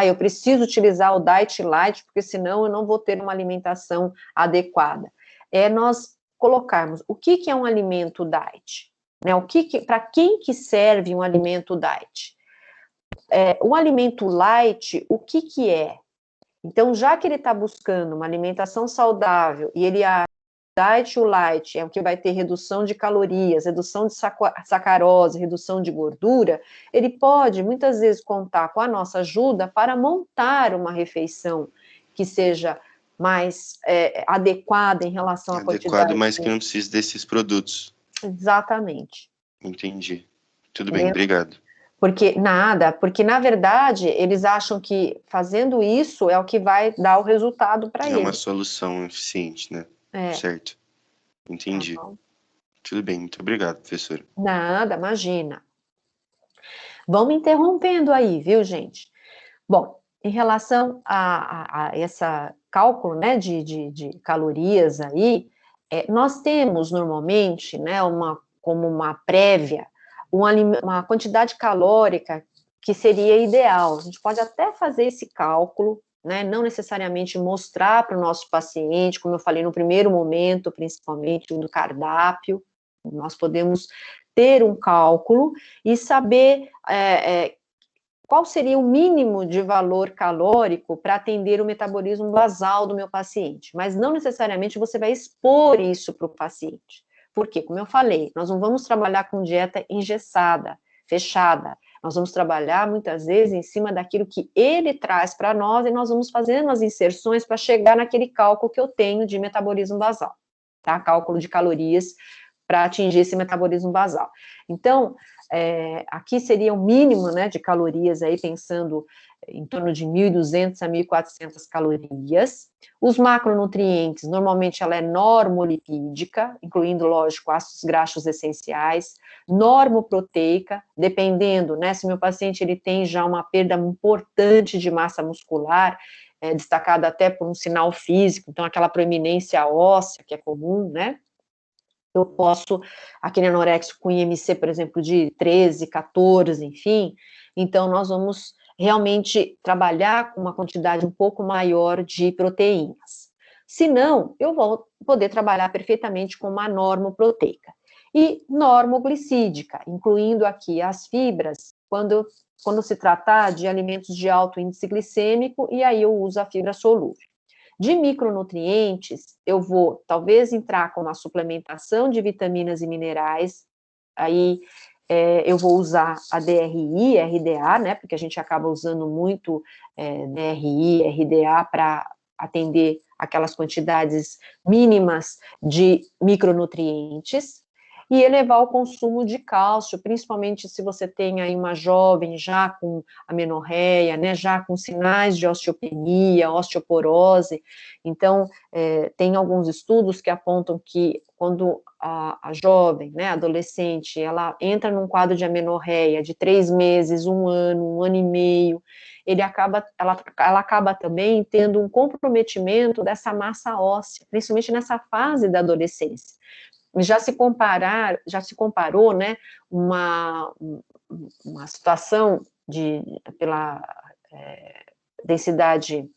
eu preciso utilizar o diet light, porque senão eu não vou ter uma alimentação adequada. É nós colocarmos o que é um alimento diet, né? Para quem que serve um alimento diet? Um alimento light, o que é? Então, já que ele está buscando uma alimentação saudável e ele diet, o light é o que vai ter redução de calorias, redução de sacarose, redução de gordura, ele pode, muitas vezes, contar com a nossa ajuda para montar uma refeição que seja mais adequada em relação à quantidade. Adequado, mas que não precise desses produtos. Exatamente. Entendi. Tudo bem, obrigado. Porque, na verdade, eles acham que fazendo isso é o que vai dar o resultado para eles. É uma solução eficiente, né? Certo. Entendi. Tá bom. Tudo bem, muito obrigado, professora. Nada, imagina. Vamos interrompendo aí, viu, gente? Bom, em relação a esse cálculo, né, de calorias aí, nós temos normalmente, né, como uma prévia, uma quantidade calórica que seria ideal. A gente pode até fazer esse cálculo, né, não necessariamente mostrar para o nosso paciente, como eu falei no primeiro momento, principalmente do cardápio, nós podemos ter um cálculo e saber qual seria o mínimo de valor calórico para atender o metabolismo basal do meu paciente, mas não necessariamente você vai expor isso para o paciente. Porque, como eu falei, nós não vamos trabalhar com dieta engessada, fechada. Nós vamos trabalhar, muitas vezes, em cima daquilo que ele traz para nós e nós vamos fazendo as inserções para chegar naquele cálculo que eu tenho de metabolismo basal, tá? Cálculo de calorias para atingir esse metabolismo basal. Então, aqui seria o mínimo, né, de calorias, aí pensando em torno de 1.200 a 1.400 calorias. Os macronutrientes, normalmente ela é normolipídica, incluindo, lógico, ácidos graxos essenciais, normoproteica, dependendo, né, se meu paciente ele tem já uma perda importante de massa muscular, destacada até por um sinal físico, então aquela proeminência óssea, que é comum, né, eu posso, aquele anorexo com IMC, por exemplo, de 13, 14, enfim, então nós vamos realmente trabalhar com uma quantidade um pouco maior de proteínas. Se não, eu vou poder trabalhar perfeitamente com uma normoproteica. E normoglicídica, incluindo aqui as fibras quando se tratar de alimentos de alto índice glicêmico, e aí eu uso a fibra solúvel. De micronutrientes, eu vou talvez entrar com uma suplementação de vitaminas e minerais, aí eu vou usar a DRI, RDA, né, porque a gente acaba usando muito DRI, RDA para atender aquelas quantidades mínimas de micronutrientes, e elevar o consumo de cálcio, principalmente se você tem aí uma jovem já com amenorreia, né, já com sinais de osteopenia, osteoporose. Então, tem alguns estudos que apontam que quando a jovem, né, adolescente, ela entra num quadro de amenorreia de 3 meses, 1 ano e meio, ela acaba também tendo um comprometimento dessa massa óssea, principalmente nessa fase da adolescência. Já se comparou, né, uma situação pela densidade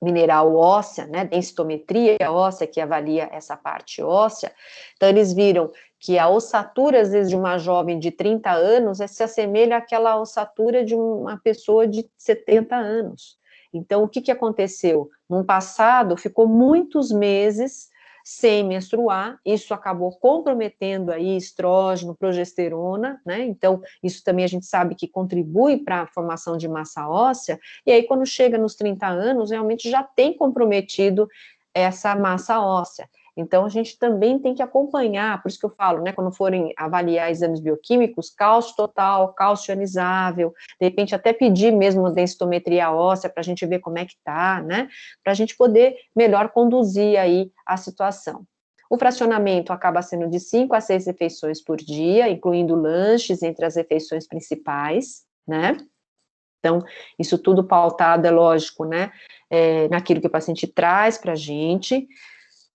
mineral óssea, né, densitometria óssea, que avalia essa parte óssea. Então, eles viram que a ossatura, às vezes, de uma jovem de 30 anos se assemelha àquela ossatura de uma pessoa de 70 anos. Então, o que aconteceu? No passado, ficou muitos meses sem menstruar, isso acabou comprometendo aí estrógeno, progesterona, né, então isso também a gente sabe que contribui para a formação de massa óssea, e aí quando chega nos 30 anos, realmente já tem comprometido essa massa óssea. Então, a gente também tem que acompanhar, por isso que eu falo, né, quando forem avaliar exames bioquímicos, cálcio total, cálcio ionizável, de repente até pedir mesmo uma densitometria óssea para a gente ver como é que tá, né, para a gente poder melhor conduzir aí a situação. O fracionamento acaba sendo de 5 a 6 refeições por dia, incluindo lanches entre as refeições principais, né, então, isso tudo pautado, é lógico, né, naquilo que o paciente traz para a gente.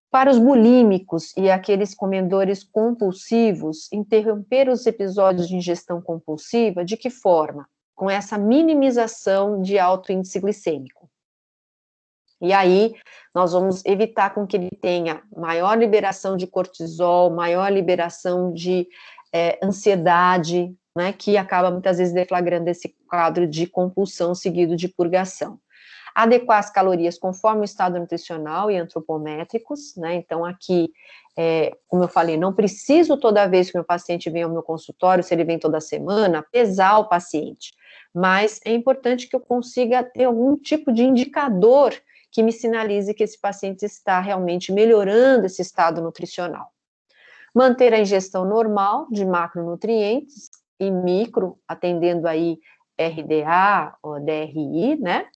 Para os bulímicos e aqueles comedores compulsivos, interromper os episódios de ingestão compulsiva, de que forma? Com essa minimização de alto índice glicêmico. E aí, nós vamos evitar com que ele tenha maior liberação de cortisol, maior liberação de ansiedade, né, que acaba muitas vezes deflagrando esse quadro de compulsão seguido de purgação. Adequar as calorias conforme o estado nutricional e antropométricos, né, então aqui, como eu falei, não preciso toda vez que o meu paciente vem ao meu consultório, se ele vem toda semana, pesar o paciente, mas é importante que eu consiga ter algum tipo de indicador que me sinalize que esse paciente está realmente melhorando esse estado nutricional. Manter a ingestão normal de macronutrientes e micro, atendendo aí RDA ou DRI, né,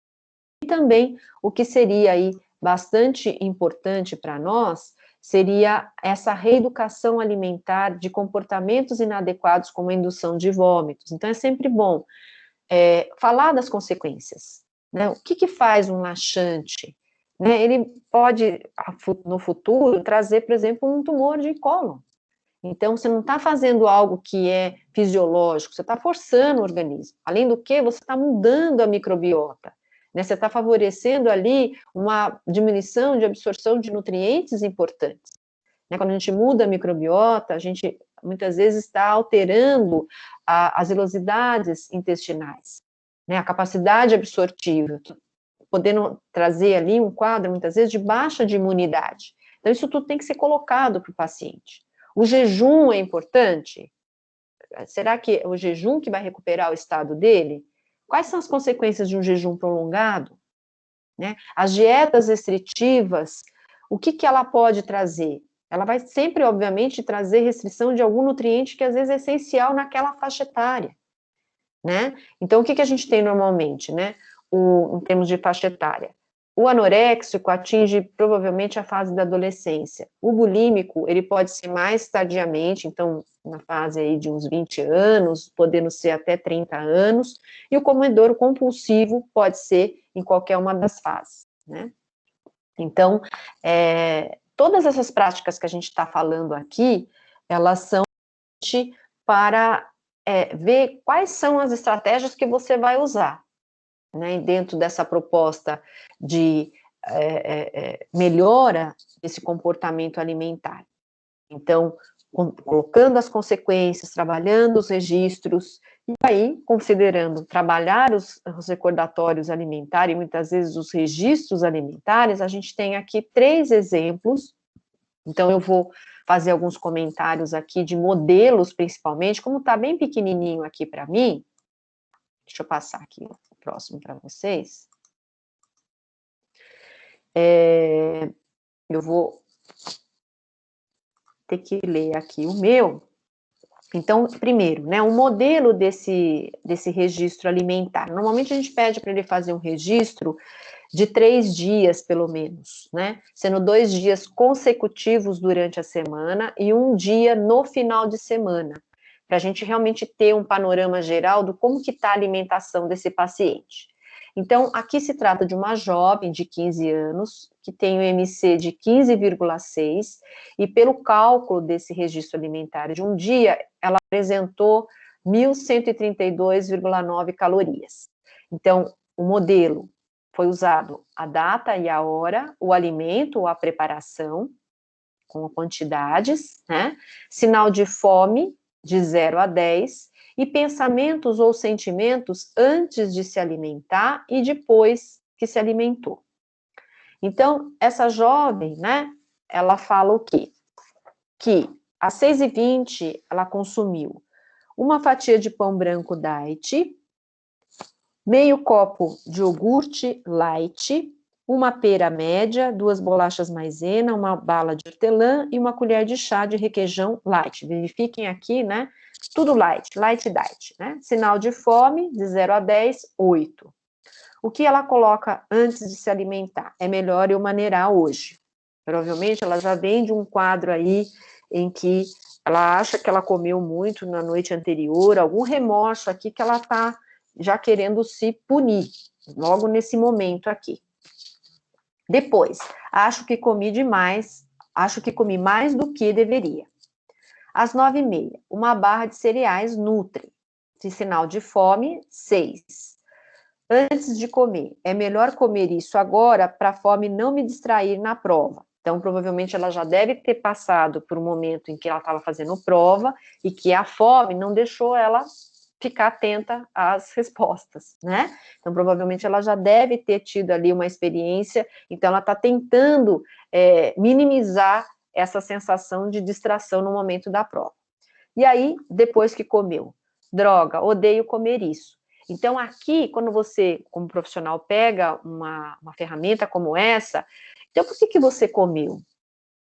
e também, o que seria aí bastante importante para nós, seria essa reeducação alimentar de comportamentos inadequados, como a indução de vômitos. Então, é sempre bom falar das consequências, né? O que faz um laxante? Né? Ele pode, no futuro, trazer, por exemplo, um tumor de cólon. Então, você não está fazendo algo que é fisiológico, você está forçando o organismo. Além do que, você está mudando a microbiota. Né, você está favorecendo ali uma diminuição de absorção de nutrientes importantes. Né, quando a gente muda a microbiota, a gente muitas vezes está alterando as velocidades intestinais, né, a capacidade absortiva, podendo trazer ali um quadro, muitas vezes, de baixa de imunidade. Então, isso tudo tem que ser colocado para o paciente. O jejum é importante? Será que é o jejum que vai recuperar o estado dele? Quais são as consequências de um jejum prolongado? Né? As dietas restritivas, o que ela pode trazer? Ela vai sempre, obviamente, trazer restrição de algum nutriente que às vezes é essencial naquela faixa etária. Né? Então, o que a gente tem normalmente, né? Em termos de faixa etária? O anoréxico atinge provavelmente a fase da adolescência. O bulímico, ele pode ser mais tardiamente, então, na fase aí de uns 20 anos, podendo ser até 30 anos, e o comedor compulsivo pode ser em qualquer uma das fases, né? Então, todas essas práticas que a gente está falando aqui, elas são para ver quais são as estratégias que você vai usar, né, dentro dessa proposta de melhora desse comportamento alimentar. Então, colocando as consequências, trabalhando os registros aí, considerando trabalhar os recordatórios alimentares e muitas vezes os registros alimentares, a gente tem aqui 3 exemplos. Então, eu vou fazer alguns comentários aqui de modelos, principalmente, como está bem pequenininho aqui para mim. Deixa eu passar aqui o próximo para vocês. Eu vou ter que ler aqui o meu. Então, primeiro, né, um modelo desse registro alimentar. Normalmente a gente pede para ele fazer um registro de 3 dias, pelo menos, né? Sendo 2 dias consecutivos durante a semana e 1 dia no final de semana, para a gente realmente ter um panorama geral do como que está a alimentação desse paciente. Então, aqui se trata de uma jovem de 15 anos, que tem o MC de 15,6, e pelo cálculo desse registro alimentar de um dia, ela apresentou 1.132,9 calorias. Então, o modelo foi usado a data e a hora, o alimento ou a preparação, com quantidades, né? Sinal de fome, de 0 a 10, e pensamentos ou sentimentos antes de se alimentar e depois que se alimentou. Então, essa jovem, né, ela fala o quê? Que às 6h20 ela consumiu uma fatia de pão branco diet, meio copo de iogurte light, uma pera média, 2 bolachas maisena, uma bala de hortelã e uma colher de chá de requeijão light. Verifiquem aqui, né? Tudo light, light diet, né? Sinal de fome, de 0 a 10, 8. O que ela coloca antes de se alimentar? É melhor eu maneirar hoje. Provavelmente ela já vem de um quadro aí em que ela acha que ela comeu muito na noite anterior, algum remorso aqui que ela está já querendo se punir, logo nesse momento aqui. Depois, acho que comi demais, acho que comi mais do que deveria. Às 9h30, uma barra de cereais Nutri, de sinal de fome, 6. Antes de comer, é melhor comer isso agora para a fome não me distrair na prova. Então, provavelmente ela já deve ter passado por um momento em que ela estava fazendo prova e que a fome não deixou ela ficar atenta às respostas, né? Então, provavelmente ela já deve ter tido ali uma experiência, então ela está tentando minimizar essa sensação de distração no momento da prova. E aí, depois que comeu, droga, odeio comer isso. Então, aqui, quando você, como profissional, pega uma ferramenta como essa, então, por que você comeu?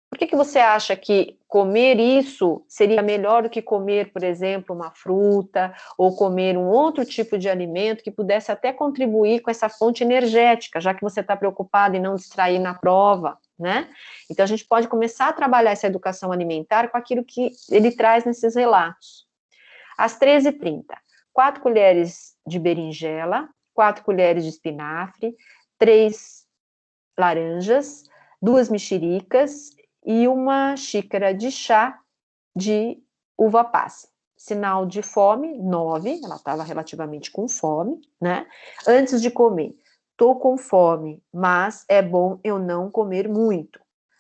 Por que você acha que comer isso seria melhor do que comer, por exemplo, uma fruta ou comer um outro tipo de alimento que pudesse até contribuir com essa fonte energética, já que você está preocupado em não distrair na prova, né? Então, a gente pode começar a trabalhar essa educação alimentar com aquilo que ele traz nesses relatos. Às 13h30, 4 colheres de berinjela, 4 colheres de espinafre, 3 laranjas, 2 mexericas e uma xícara de chá de uva passa. Sinal de fome, 9, ela estava relativamente com fome, né? Antes de comer, tô com fome, mas é bom eu não comer muito.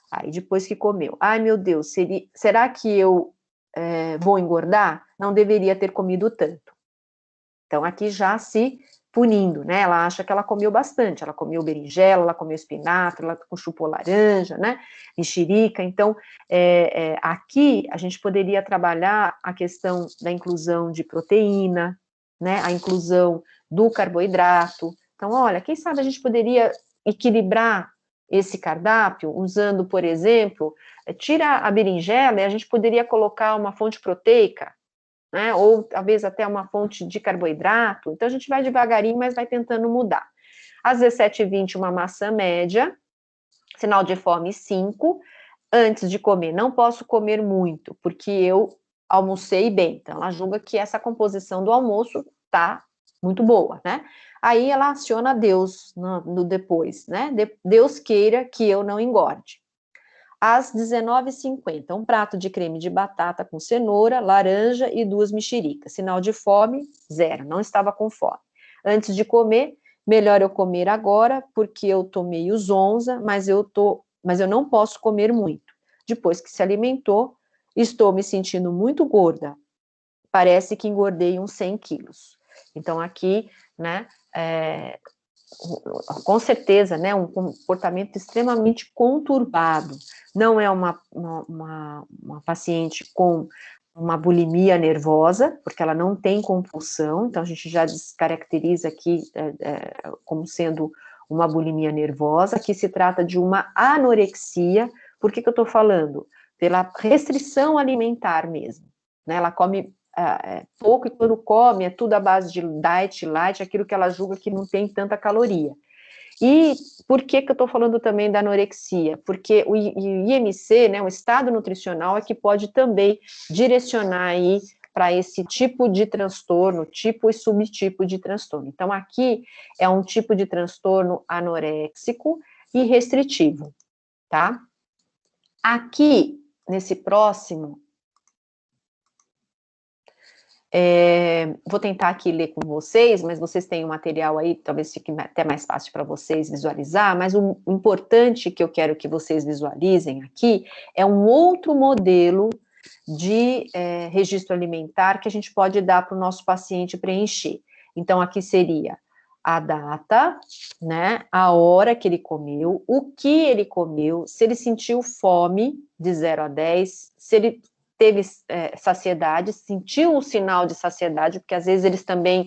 Aí depois que comeu, ai meu Deus, será que eu vou engordar? Não deveria ter comido tanto. Então aqui já se punindo, né? Ela acha que ela comeu bastante, ela comeu berinjela, ela comeu espinafre, ela chupou laranja, né? Mexerica. Então, aqui a gente poderia trabalhar a questão da inclusão de proteína, né? A inclusão do carboidrato. Então, olha, quem sabe a gente poderia equilibrar esse cardápio usando, por exemplo, tira a berinjela e a gente poderia colocar uma fonte proteica, né, ou talvez até uma fonte de carboidrato. Então, a gente vai devagarinho, mas vai tentando mudar. Às 17h20, uma maçã média, sinal de fome 5. Antes de comer, não posso comer muito, porque eu almocei bem. Então, ela julga que essa composição do almoço tá muito boa, né? Aí ela aciona Deus no depois, né? Deus queira que eu não engorde. Às 19h50, um prato de creme de batata com cenoura, laranja e 2 mexericas. Sinal de fome, 0, não estava com fome. Antes de comer, melhor eu comer agora, porque eu tô meio zonza, mas eu não posso comer muito. Depois que se alimentou, estou me sentindo muito gorda. parece que engordei uns 100 quilos. Então, aqui, né, com certeza, né, um comportamento extremamente conturbado. Não é uma paciente com uma bulimia nervosa, porque ela não tem compulsão, então a gente já descaracteriza aqui como sendo uma bulimia nervosa. Aqui se trata de uma anorexia. Por que eu estou falando? Pela restrição alimentar mesmo, né? Ela come pouco, e quando come é tudo à base de diet, light, aquilo que ela julga que não tem tanta caloria. E por que eu estou falando também da anorexia? Porque o IMC, né, o estado nutricional, é que pode também direcionar aí para esse tipo de transtorno, tipo e subtipo de transtorno. Então, aqui é um tipo de transtorno anoréxico e restritivo, tá? Aqui, nesse próximo, vou tentar aqui ler com vocês, mas vocês têm o material aí, talvez fique até mais fácil para vocês visualizar, mas o importante que eu quero que vocês visualizem aqui é um outro modelo de registro alimentar que a gente pode dar para o nosso paciente preencher. Então, aqui seria a data, né, a hora que ele comeu, o que ele comeu, se ele sentiu fome, de 0 a 10, se ele teve saciedade, sentiu o sinal de saciedade, porque às vezes eles também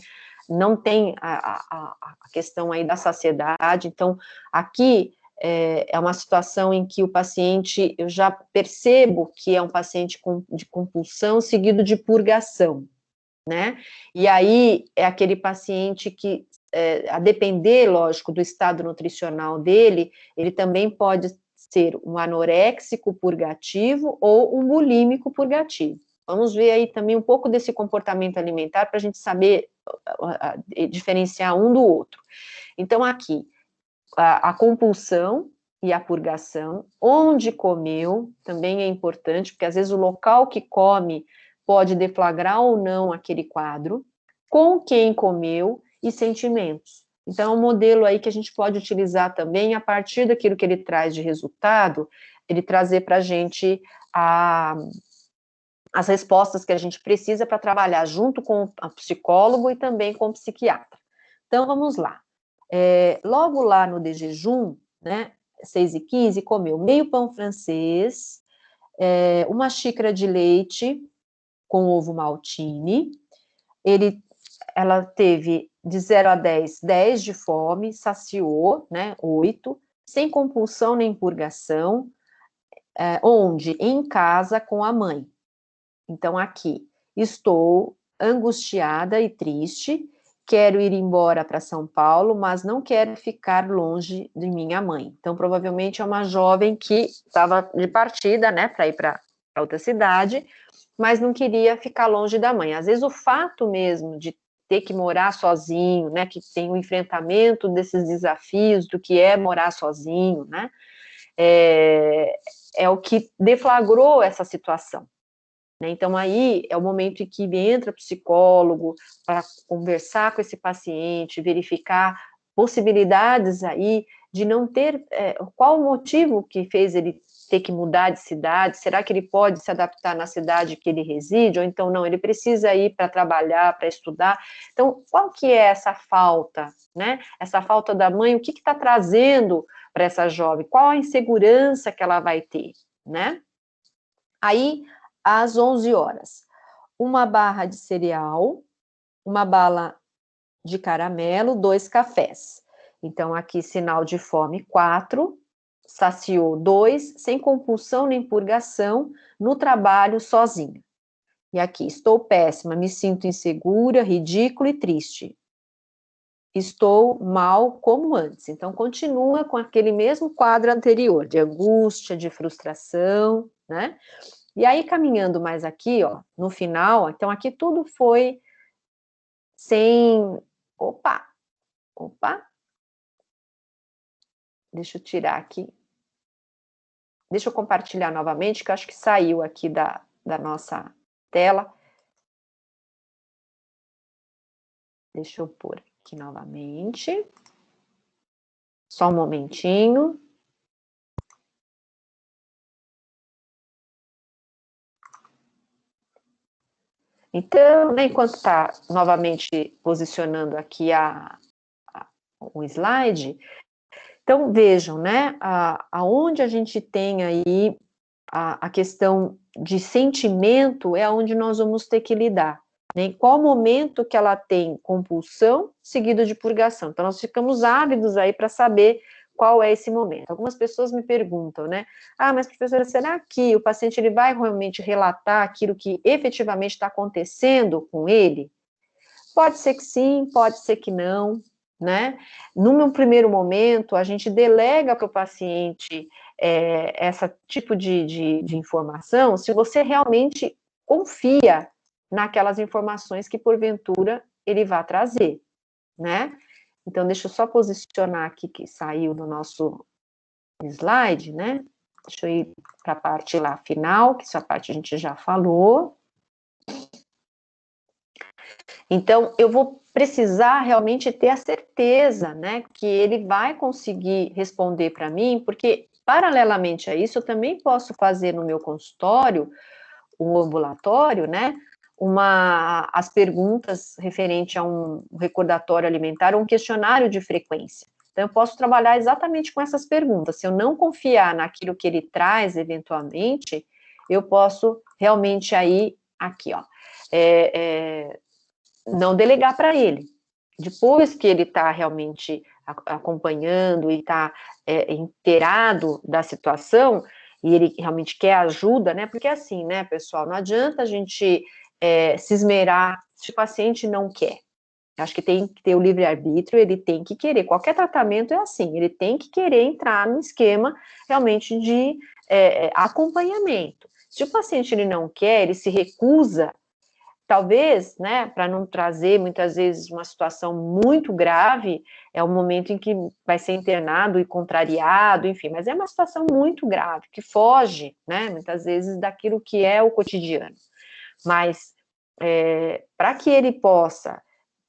não têm a questão aí da saciedade. Então, aqui é uma situação em que o paciente, eu já percebo que é um paciente de compulsão seguido de purgação, né? E aí é aquele paciente que, a depender, lógico, do estado nutricional dele, ele também pode ser um anoréxico purgativo ou um bulímico purgativo. Vamos ver aí também um pouco desse comportamento alimentar para a gente saber diferenciar um do outro. Então, aqui, a compulsão e a purgação, onde comeu, também é importante, porque às vezes o local que come pode deflagrar ou não aquele quadro, com quem comeu e sentimentos. Então, é um modelo aí que a gente pode utilizar também, a partir daquilo que ele traz de resultado, ele trazer para a gente as respostas que a gente precisa para trabalhar junto com o psicólogo e também com o psiquiatra. Então, vamos lá. Logo lá no de jejum, né, 6h15, comeu meio pão francês, uma xícara de leite com ovo maltine. Ela teve de 0 a 10, 10 de fome, saciou, né, 8, sem compulsão nem purgação, onde? Em casa com a mãe. Então, aqui, estou angustiada e triste, quero ir embora para São Paulo, mas não quero ficar longe de minha mãe. Então, provavelmente é uma jovem que estava de partida, né, para ir para outra cidade, mas não queria ficar longe da mãe. Às vezes, o fato mesmo de ter que morar sozinho, né, que tem o enfrentamento desses desafios do que é morar sozinho, né, é o que deflagrou essa situação. Então, aí é o momento em que entra o psicólogo para conversar com esse paciente, verificar possibilidades aí de não ter, qual o motivo que fez ele ter que mudar de cidade, será que ele pode se adaptar na cidade que ele reside, ou então não, ele precisa ir para trabalhar, para estudar. Então, qual que é essa falta, né? Essa falta da mãe, o que está trazendo para essa jovem? Qual a insegurança que ela vai ter, né? Aí, às 11 horas, uma barra de cereal, uma bala de caramelo, 2 cafés. Então, aqui, sinal de fome, 4, saciou 2, sem compulsão nem purgação, no trabalho, sozinha. E aqui, estou péssima, me sinto insegura, ridícula e triste. Estou mal como antes. Então, continua com aquele mesmo quadro anterior, de angústia, de frustração, né? E aí, caminhando mais aqui, ó, no final, então aqui tudo foi sem... Opa! Deixa eu tirar aqui. Deixa eu compartilhar novamente, que eu acho que saiu aqui da nossa tela. Deixa eu pôr aqui novamente. Só um momentinho. Então, né, enquanto está novamente posicionando aqui o slide, então vejam, né, aonde a gente tem aí a questão de sentimento é onde nós vamos ter que lidar, né, em qual momento que ela tem compulsão seguido de purgação. Então, nós ficamos ávidos aí para saber qual é esse momento. Algumas pessoas me perguntam, né, mas professora, será que o paciente ele vai realmente relatar aquilo que efetivamente está acontecendo com ele? Pode ser que sim, pode ser que não, né? Num primeiro momento, a gente delega para o paciente esse tipo de informação se você realmente confia naquelas informações que, porventura, ele vai trazer, né? Então, deixa eu só posicionar aqui que saiu no nosso slide, né? Deixa eu ir para a parte lá final, que essa parte a gente já falou. Então, eu vou precisar realmente ter a certeza, né, que ele vai conseguir responder para mim, porque, paralelamente a isso, eu também posso fazer no meu consultório, o ambulatório, né, as perguntas referente a um recordatório alimentar, um questionário de frequência. Então, eu posso trabalhar exatamente com essas perguntas. Se eu não confiar naquilo que ele traz, eventualmente, eu posso realmente aí, aqui, ó, não delegar para ele. Depois que ele está realmente acompanhando e está inteirado da situação, e ele realmente quer ajuda, né? Porque assim, né, pessoal, não adianta a gente se esmerar se o paciente não quer. Acho que tem que ter o livre-arbítrio, ele tem que querer. Qualquer tratamento é assim, ele tem que querer entrar no esquema realmente de acompanhamento. Se o paciente ele não quer, ele se recusa, talvez, né, para não trazer muitas vezes uma situação muito grave, é o momento em que vai ser internado e contrariado, enfim, mas é uma situação muito grave, que foge, né, muitas vezes daquilo que é o cotidiano. Mas, para que ele possa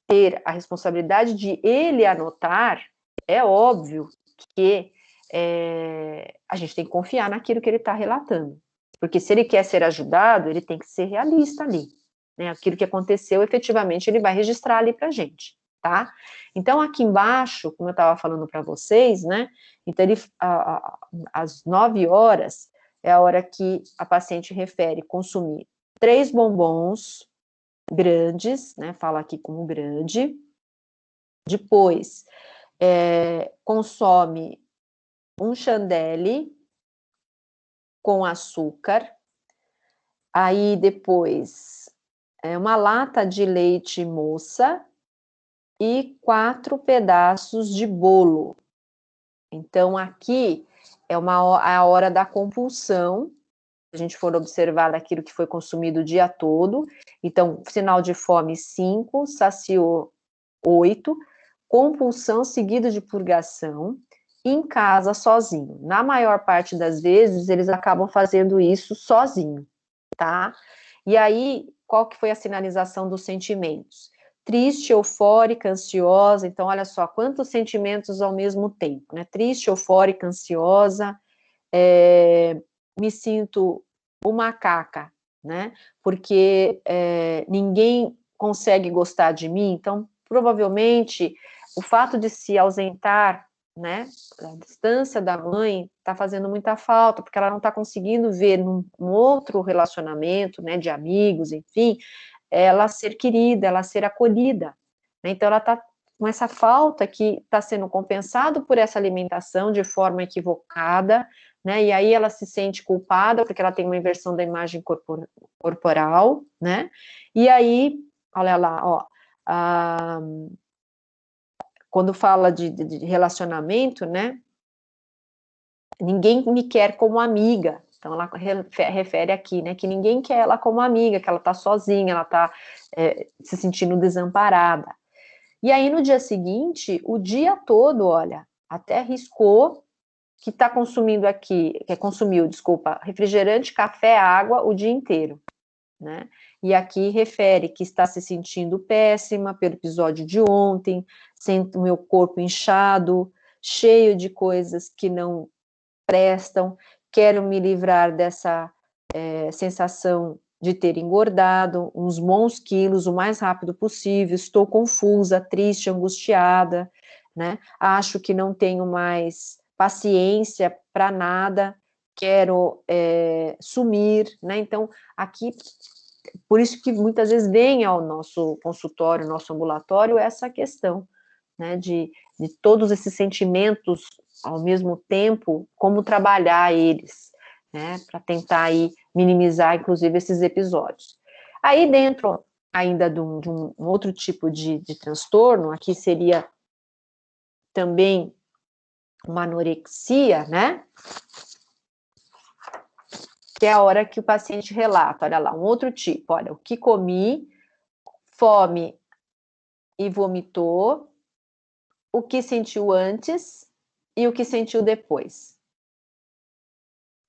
ter a responsabilidade de ele anotar, é óbvio que a gente tem que confiar naquilo que ele está relatando, porque se ele quer ser ajudado, ele tem que ser realista ali. Né, aquilo que aconteceu, efetivamente, ele vai registrar ali para a gente, tá? Então, aqui embaixo, como eu estava falando para vocês, né, então às 9 horas é a hora que a paciente refere consumir 3 bombons grandes, né, fala aqui como grande, depois consome um chandelle com açúcar, aí depois uma lata de leite moça e 4 pedaços de bolo. Então, aqui é a hora da compulsão, se a gente for observar daquilo que foi consumido o dia todo. Então, sinal de fome 5, saciou 8, compulsão seguido de purgação, em casa sozinho. Na maior parte das vezes, eles acabam fazendo isso sozinho, tá? E aí, qual que foi a sinalização dos sentimentos? Triste, eufórica, ansiosa. Então, olha só, quantos sentimentos ao mesmo tempo, né? Triste, eufórica, ansiosa, me sinto uma macaca, né? Porque ninguém consegue gostar de mim, então, provavelmente, o fato de se ausentar, né, a distância da mãe está fazendo muita falta, porque ela não está conseguindo ver num outro relacionamento, né, de amigos, enfim, ela ser querida, ela ser acolhida, né? Então ela está com essa falta que está sendo compensado por essa alimentação de forma equivocada, né, e aí ela se sente culpada, porque ela tem uma inversão da imagem corporal, né, e aí, olha lá, ó, quando fala de relacionamento, né, ninguém me quer como amiga, então ela refere aqui, né, que ninguém quer ela como amiga, que ela tá sozinha, ela tá se sentindo desamparada. E aí no dia seguinte, o dia todo, olha, até riscou que tá consumindo aqui, que consumiu, desculpa, refrigerante, café, água o dia inteiro, né? E aqui refere que está se sentindo péssima pelo episódio de ontem, sinto o meu corpo inchado, cheio de coisas que não prestam, quero me livrar dessa sensação de ter engordado uns bons quilos o mais rápido possível, estou confusa, triste, angustiada, né? Acho que não tenho mais paciência para nada, quero sumir, né? Então, aqui, por isso que muitas vezes vem ao nosso consultório, nosso ambulatório, essa questão, né? De todos esses sentimentos ao mesmo tempo, como trabalhar eles, né? Para tentar aí minimizar, inclusive, esses episódios. Aí, dentro ainda de um outro tipo de transtorno, aqui seria também uma anorexia, né? Que é a hora que o paciente relata, olha lá, um outro tipo, olha, o que comi, fome e vomitou, o que sentiu antes e o que sentiu depois.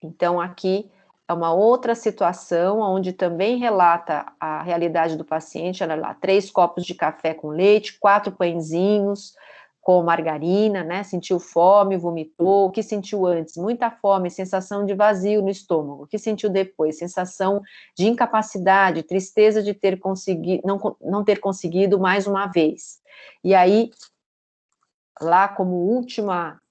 Então, aqui é uma outra situação, onde também relata a realidade do paciente, olha lá, 3 copos de café com leite, 4 pãezinhos com margarina, né, sentiu fome, vomitou, o que sentiu antes? Muita fome, sensação de vazio no estômago, o que sentiu depois? Sensação de incapacidade, tristeza de ter conseguido, não ter conseguido mais uma vez. E aí, lá como última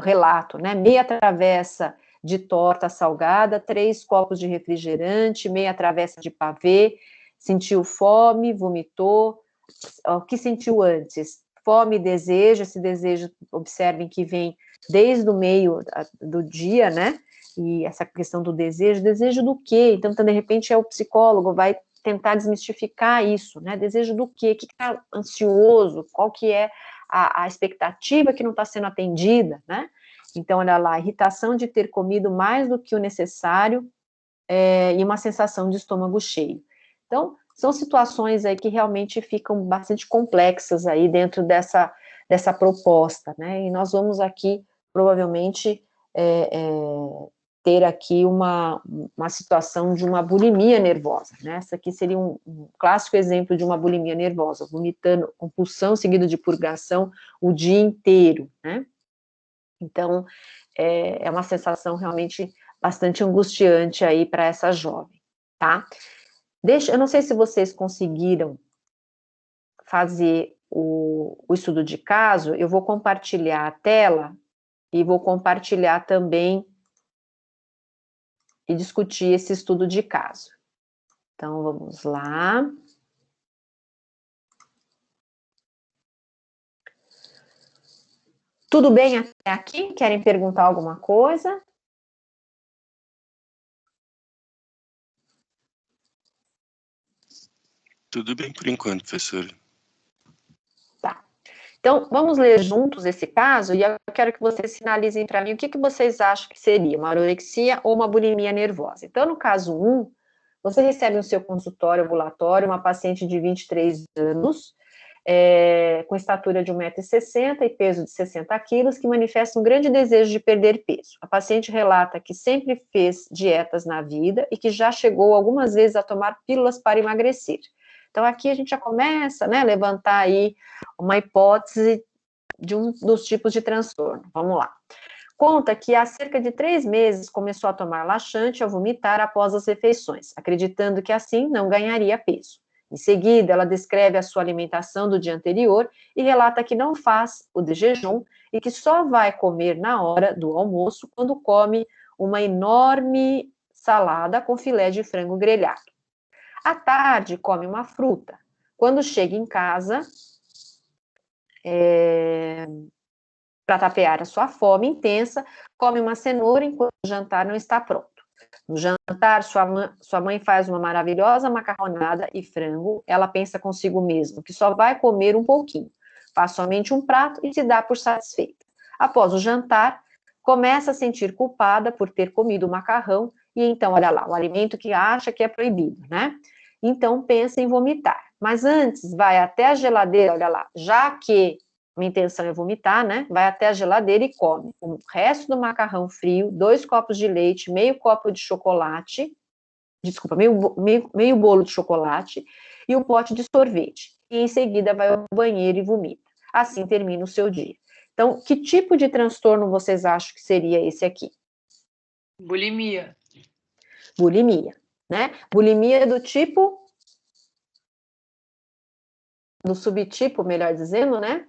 relato, né, meia travessa de torta salgada, 3 copos de refrigerante, meia travessa de pavê, sentiu fome, vomitou, o que sentiu antes? Fome e desejo, esse desejo, observem que vem desde o meio do dia, né, e essa questão do desejo do quê? Então, de repente, o psicólogo vai tentar desmistificar isso, né, desejo do quê? O que está ansioso? Qual que é a expectativa que não está sendo atendida, né? Então, olha lá, irritação de ter comido mais do que o necessário e uma sensação de estômago cheio. Então, são situações aí que realmente ficam bastante complexas aí dentro dessa proposta, né? E nós vamos aqui, provavelmente, ter aqui uma situação de uma bulimia nervosa, né? Essa aqui seria um clássico exemplo de uma bulimia nervosa, vomitando, compulsão seguido de purgação o dia inteiro, né? Então, é uma sensação realmente bastante angustiante aí para essa jovem, tá? Eu não sei se vocês conseguiram fazer o estudo de caso, eu vou compartilhar a tela e vou compartilhar também e discutir esse estudo de caso. Então, vamos lá. Tudo bem até aqui? Querem perguntar alguma coisa? Tudo bem por enquanto, professora. Tá. Então, vamos ler juntos esse caso e eu quero que vocês sinalizem para mim o que vocês acham que seria, uma anorexia ou uma bulimia nervosa. Então, no caso 1, você recebe no seu consultório ambulatório uma paciente de 23 anos, com estatura de 1,60 m e peso de 60 quilos, que manifesta um grande desejo de perder peso. A paciente relata que sempre fez dietas na vida e que já chegou algumas vezes a tomar pílulas para emagrecer. Então, aqui a gente já começa, né, a levantar aí uma hipótese de um dos tipos de transtorno. Vamos lá. Conta que há cerca de 3 meses começou a tomar laxante e a vomitar após as refeições, acreditando que assim não ganharia peso. Em seguida, ela descreve a sua alimentação do dia anterior e relata que não faz o de jejum e que só vai comer na hora do almoço quando come uma enorme salada com filé de frango grelhado. À tarde, come uma fruta. Quando chega em casa, para tapear a sua fome intensa, come uma cenoura enquanto o jantar não está pronto. No jantar, sua mãe faz uma maravilhosa macarronada e frango. Ela pensa consigo mesma que só vai comer um pouquinho. Faz somente um prato e se dá por satisfeita. Após o jantar, começa a sentir culpada por ter comido o macarrão e então, olha lá, o alimento que acha que é proibido, né? Então, pensa em vomitar. Mas antes, vai até a geladeira, olha lá, já que minha intenção é vomitar, né? Vai até a geladeira e come o resto do macarrão frio, 2 copos de leite, meio copo de chocolate, desculpa, meio bolo de chocolate e um pote de sorvete. E em seguida vai ao banheiro e vomita. Assim termina o seu dia. Então, que tipo de transtorno vocês acham que seria esse aqui? Bulimia. Bulimia. né? Bulimia do tipo, do subtipo, melhor dizendo, né?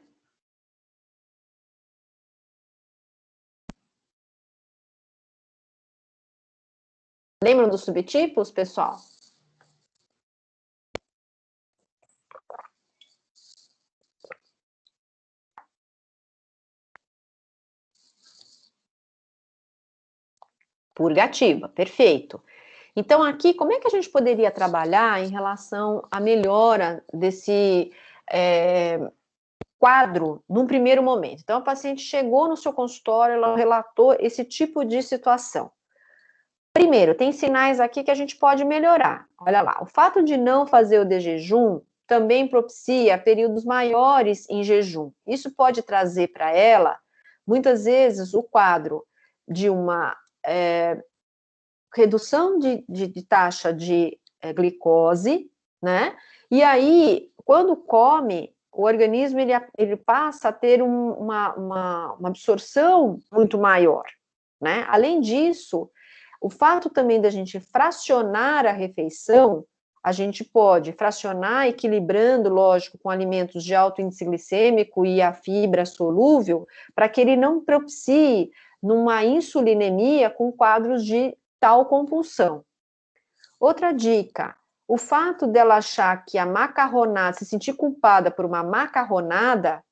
Lembram dos subtipos, pessoal? Purgativa, perfeito. Então, aqui, como é que a gente poderia trabalhar em relação à melhora desse quadro num primeiro momento? Então, a paciente chegou no seu consultório, ela relatou esse tipo de situação. Primeiro, tem sinais aqui que a gente pode melhorar. Olha lá, o fato de não fazer o de jejum também propicia períodos maiores em jejum. Isso pode trazer para ela, muitas vezes, o quadro de uma redução de taxa de glicose, né? E aí, quando come, o organismo ele passa a ter uma absorção muito maior, né? Além disso, o fato também da gente fracionar a refeição, a gente pode fracionar equilibrando, lógico, com alimentos de alto índice glicêmico e a fibra solúvel, para que ele não propicie numa insulinemia com quadros de tal compulsão. Outra dica, o fato dela achar que a macarronada, se sentir culpada por uma macarronada,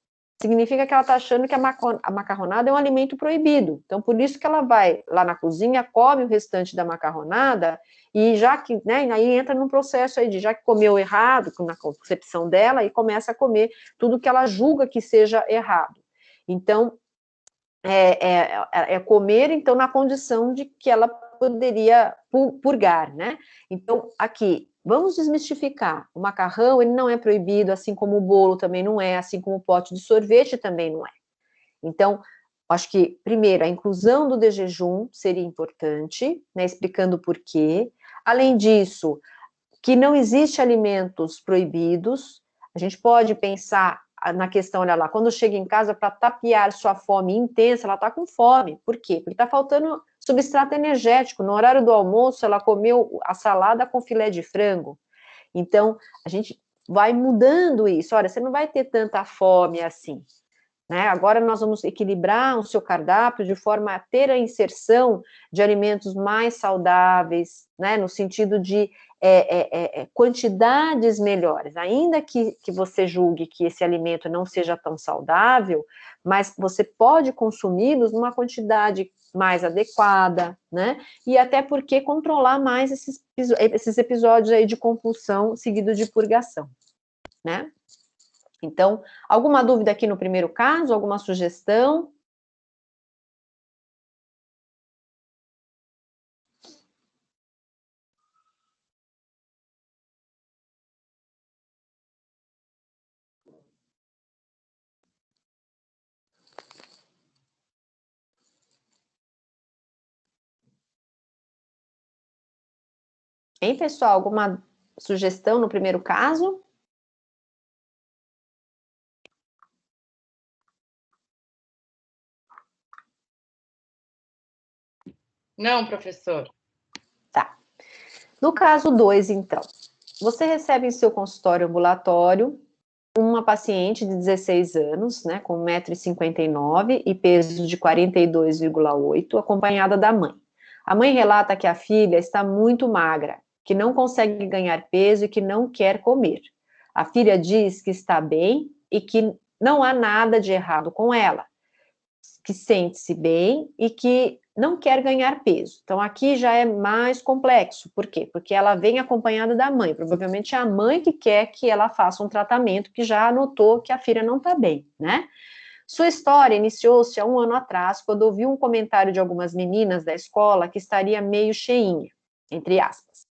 significa que ela está achando que a macarronada é um alimento proibido. Então, por isso que ela vai lá na cozinha, come o restante da macarronada, e já que, né, aí entra num processo aí de, já que comeu errado, na concepção dela, e começa a comer tudo que ela julga que seja errado. Então, comer, então, na condição de que ela poderia purgar, né? Então, aqui, vamos desmistificar. O macarrão, ele não é proibido, assim como o bolo também não é, assim como o pote de sorvete também não é. Então, acho que, primeiro, a inclusão do de jejum seria importante, né, explicando por quê. Além disso, que não existe alimentos proibidos, a gente pode pensar na questão, olha lá, quando chega em casa para tapear sua fome intensa, ela está com fome. Por quê? Porque está faltando substrato energético. No horário do almoço, ela comeu a salada com filé de frango. Então, a gente vai mudando isso. Olha, você não vai ter tanta fome assim, né? Agora nós vamos equilibrar o seu cardápio de forma a ter a inserção de alimentos mais saudáveis, né? No sentido de quantidades melhores. Ainda que você julgue que esse alimento não seja tão saudável, mas você pode consumi-los numa quantidade mais adequada, né? E até porque controlar mais esses episódios aí de compulsão seguidos de purgação, né? Então, alguma dúvida aqui no primeiro caso? Alguma sugestão? Hein, pessoal? Alguma sugestão no primeiro caso? Não, professor. Tá. No caso 2, então, você recebe em seu consultório ambulatório uma paciente de 16 anos, né, com 1,59 m e peso de 42,8, acompanhada da mãe. A mãe relata que a filha está muito magra, que não consegue ganhar peso e que não quer comer. A filha diz que está bem e que não há nada de errado com ela, que sente-se bem e que não quer ganhar peso. Então, aqui já é mais complexo. Por quê? Porque ela vem acompanhada da mãe. Provavelmente é a mãe que quer que ela faça um tratamento, que já notou que a filha não está bem, né? Sua história iniciou-se há 1 ano atrás, quando ouviu um comentário de algumas meninas da escola que estaria meio cheinha, entre aspas.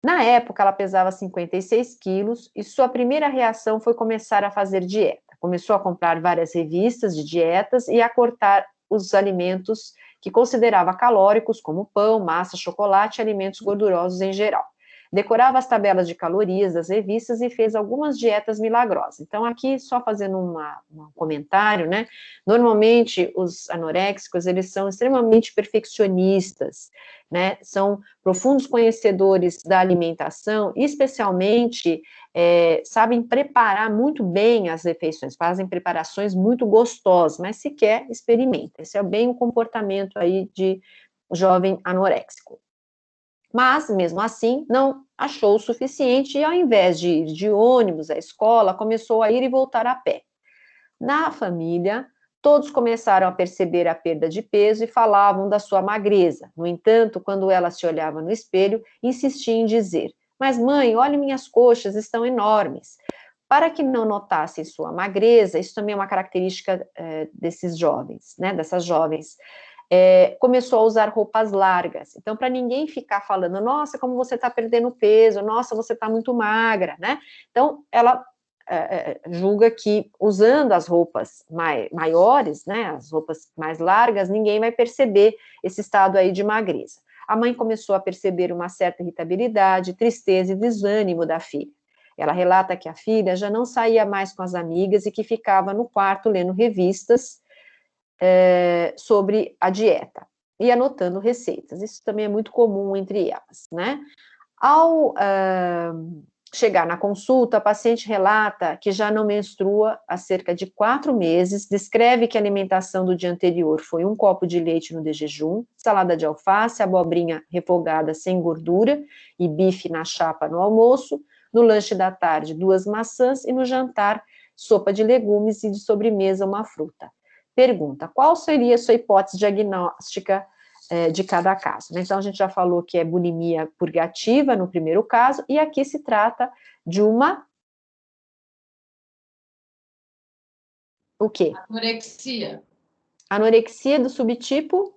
Na época, ela pesava 56 quilos e sua primeira reação foi começar a fazer dieta. Começou a comprar várias revistas de dietas e a cortar os alimentos que considerava calóricos, como pão, massa, chocolate e alimentos gordurosos em geral. decorava as tabelas de calorias das revistas e fez algumas dietas milagrosas. Então, aqui, só fazendo um comentário, né, normalmente os anoréxicos, eles são extremamente perfeccionistas, né, são profundos conhecedores da alimentação, especialmente sabem preparar muito bem as refeições, fazem preparações muito gostosas, mas sequer experimenta. Esse é bem o comportamento aí de jovem anoréxico. Mas, mesmo assim, não achou o suficiente e, ao invés de ir de ônibus à escola, começou a ir e voltar a pé. Na família, todos começaram a perceber a perda de peso e falavam da sua magreza. No entanto, quando ela se olhava no espelho, insistia em dizer: "Mas, mãe, olhe, minhas coxas estão enormes." Para que não notassem sua magreza, isso também é uma característica desses jovens, né, dessas jovens, começou a usar roupas largas. Então, para ninguém ficar falando, nossa, como você está perdendo peso, nossa, você está muito magra, né? Então, ela julga que usando as roupas maiores, né, as roupas mais largas, ninguém vai perceber esse estado aí de magreza. A mãe começou a perceber uma certa irritabilidade, tristeza e desânimo da filha. Ela relata que a filha já não saía mais com as amigas e que ficava no quarto lendo revistas sobre a dieta e anotando receitas. Isso também é muito comum entre elas, né? Ao chegar na consulta, a paciente relata que já não menstrua há cerca de 4 meses, descreve que a alimentação do dia anterior foi 1 copo de leite no de jejum, salada de alface, abobrinha refogada sem gordura e bife na chapa no almoço, no lanche da tarde 2 maçãs e no jantar sopa de legumes e de sobremesa uma fruta. Pergunta: qual seria a sua hipótese diagnóstica de cada caso? Então, a gente já falou que é bulimia purgativa no primeiro caso, e aqui se trata de uma... O quê? Anorexia. Anorexia do subtipo?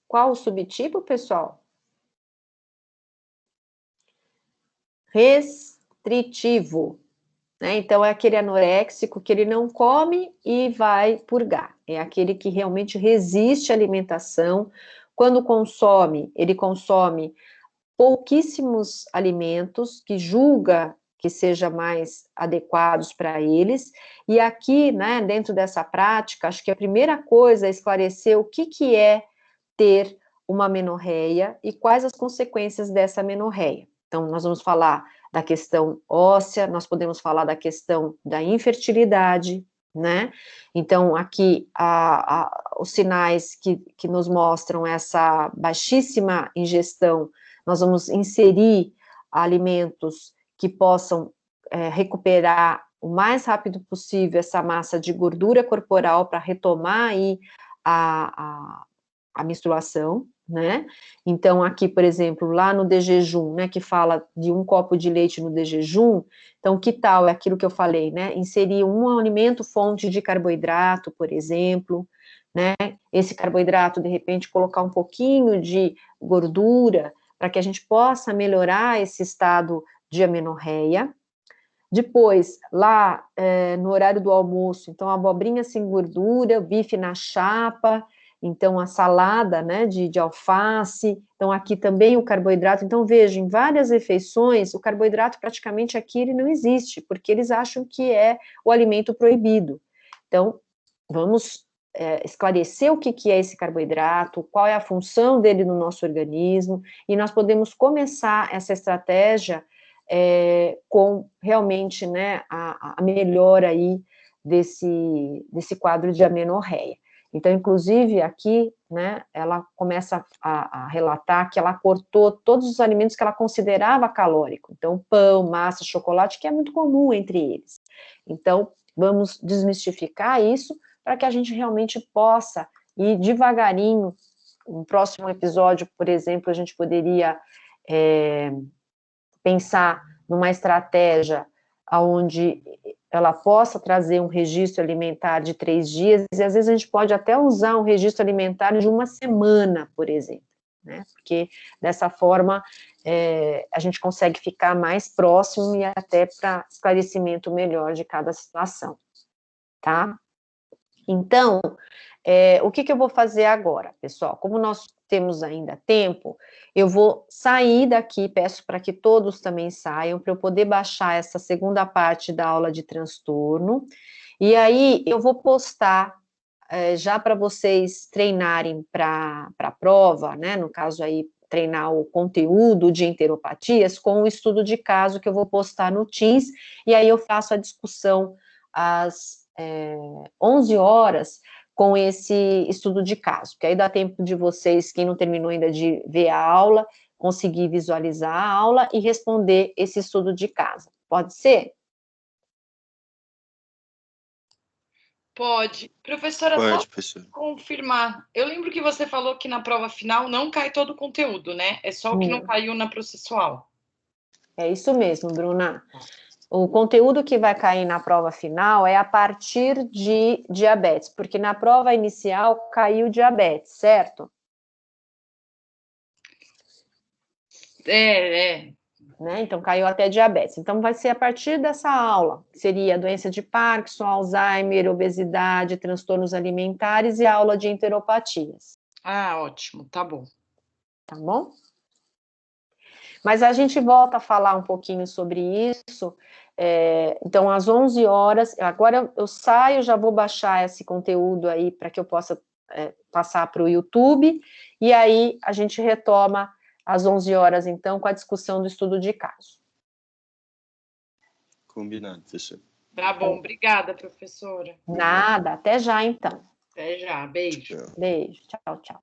Qual o subtipo, pessoal? Restritivo, né? Então, é aquele anoréxico que ele não come e vai purgar. É aquele que realmente resiste à alimentação. Quando consome, ele consome pouquíssimos alimentos que julga que seja mais adequados para eles, e aqui, né, dentro dessa prática, acho que a primeira coisa é esclarecer o que é ter uma amenorreia e quais as consequências dessa amenorreia. Então, nós vamos falar da questão óssea, nós podemos falar da questão da infertilidade, né? Então, aqui, os sinais que nos mostram essa baixíssima ingestão, nós vamos inserir alimentos que possam recuperar o mais rápido possível essa massa de gordura corporal para retomar aí a menstruação, né? Então, aqui, por exemplo, lá no de jejum, né, que fala de 1 copo de leite no de jejum, então, que tal, é aquilo que eu falei, né, inserir um alimento fonte de carboidrato, por exemplo, né, esse carboidrato, de repente, colocar um pouquinho de gordura, para que a gente possa melhorar esse estado de amenorreia. Depois, lá no horário do almoço, então, a abobrinha sem gordura, bife na chapa, então, a salada, né, de alface, então, aqui também o carboidrato. Então, veja, em várias refeições, o carboidrato praticamente aqui ele não existe, porque eles acham que é o alimento proibido. Então, vamos esclarecer o que é esse carboidrato, qual é a função dele no nosso organismo, e nós podemos começar essa estratégia com realmente, né, a melhora aí desse quadro de amenorreia. Então, inclusive, aqui, né, ela começa a relatar que ela cortou todos os alimentos que ela considerava calórico. Então, pão, massa, chocolate, que é muito comum entre eles. Então, vamos desmistificar isso para que a gente realmente possa ir devagarinho. No próximo episódio, por exemplo, a gente poderia pensar numa estratégia onde ela possa trazer um registro alimentar de 3 dias, e às vezes a gente pode até usar um registro alimentar de 1 semana, por exemplo. né? Porque dessa forma a gente consegue ficar mais próximo e até para esclarecimento melhor de cada situação, tá? Então, o que eu vou fazer agora, pessoal? Como nós temos ainda tempo, eu vou sair daqui, peço para que todos também saiam, para eu poder baixar essa segunda parte da aula de transtorno, e aí eu vou postar já para vocês treinarem para a prova, né? No caso aí, treinar o conteúdo de enteropatias com o estudo de caso que eu vou postar no Teams, e aí eu faço a discussão às 11 horas com esse estudo de caso, que aí dá tempo de vocês, quem não terminou ainda de ver a aula, conseguir visualizar a aula e responder esse estudo de caso. Pode ser? Pode. Professora, Pode, só professor. confirmar. Eu lembro que você falou que na prova final não cai todo o conteúdo, né? É só o que não caiu na processual. É isso mesmo, Bruna. O conteúdo que vai cair na prova final é a partir de diabetes, porque na prova inicial caiu diabetes, certo? Né? Então, caiu até diabetes. Então, vai ser a partir dessa aula, que seria doença de Parkinson, Alzheimer, obesidade, transtornos alimentares e a aula de enteropatias. Ah, ótimo, tá bom. Tá bom? Mas a gente volta a falar um pouquinho sobre isso. Então, às 11 horas, agora eu saio, já vou baixar esse conteúdo aí para que eu possa passar para o YouTube, e aí a gente retoma às 11 horas, então, com a discussão do estudo de caso. Combinado, professor. Tá bom, obrigada, professora. Nada, até já, então. Até já, beijo. Tchau. Beijo, tchau, tchau.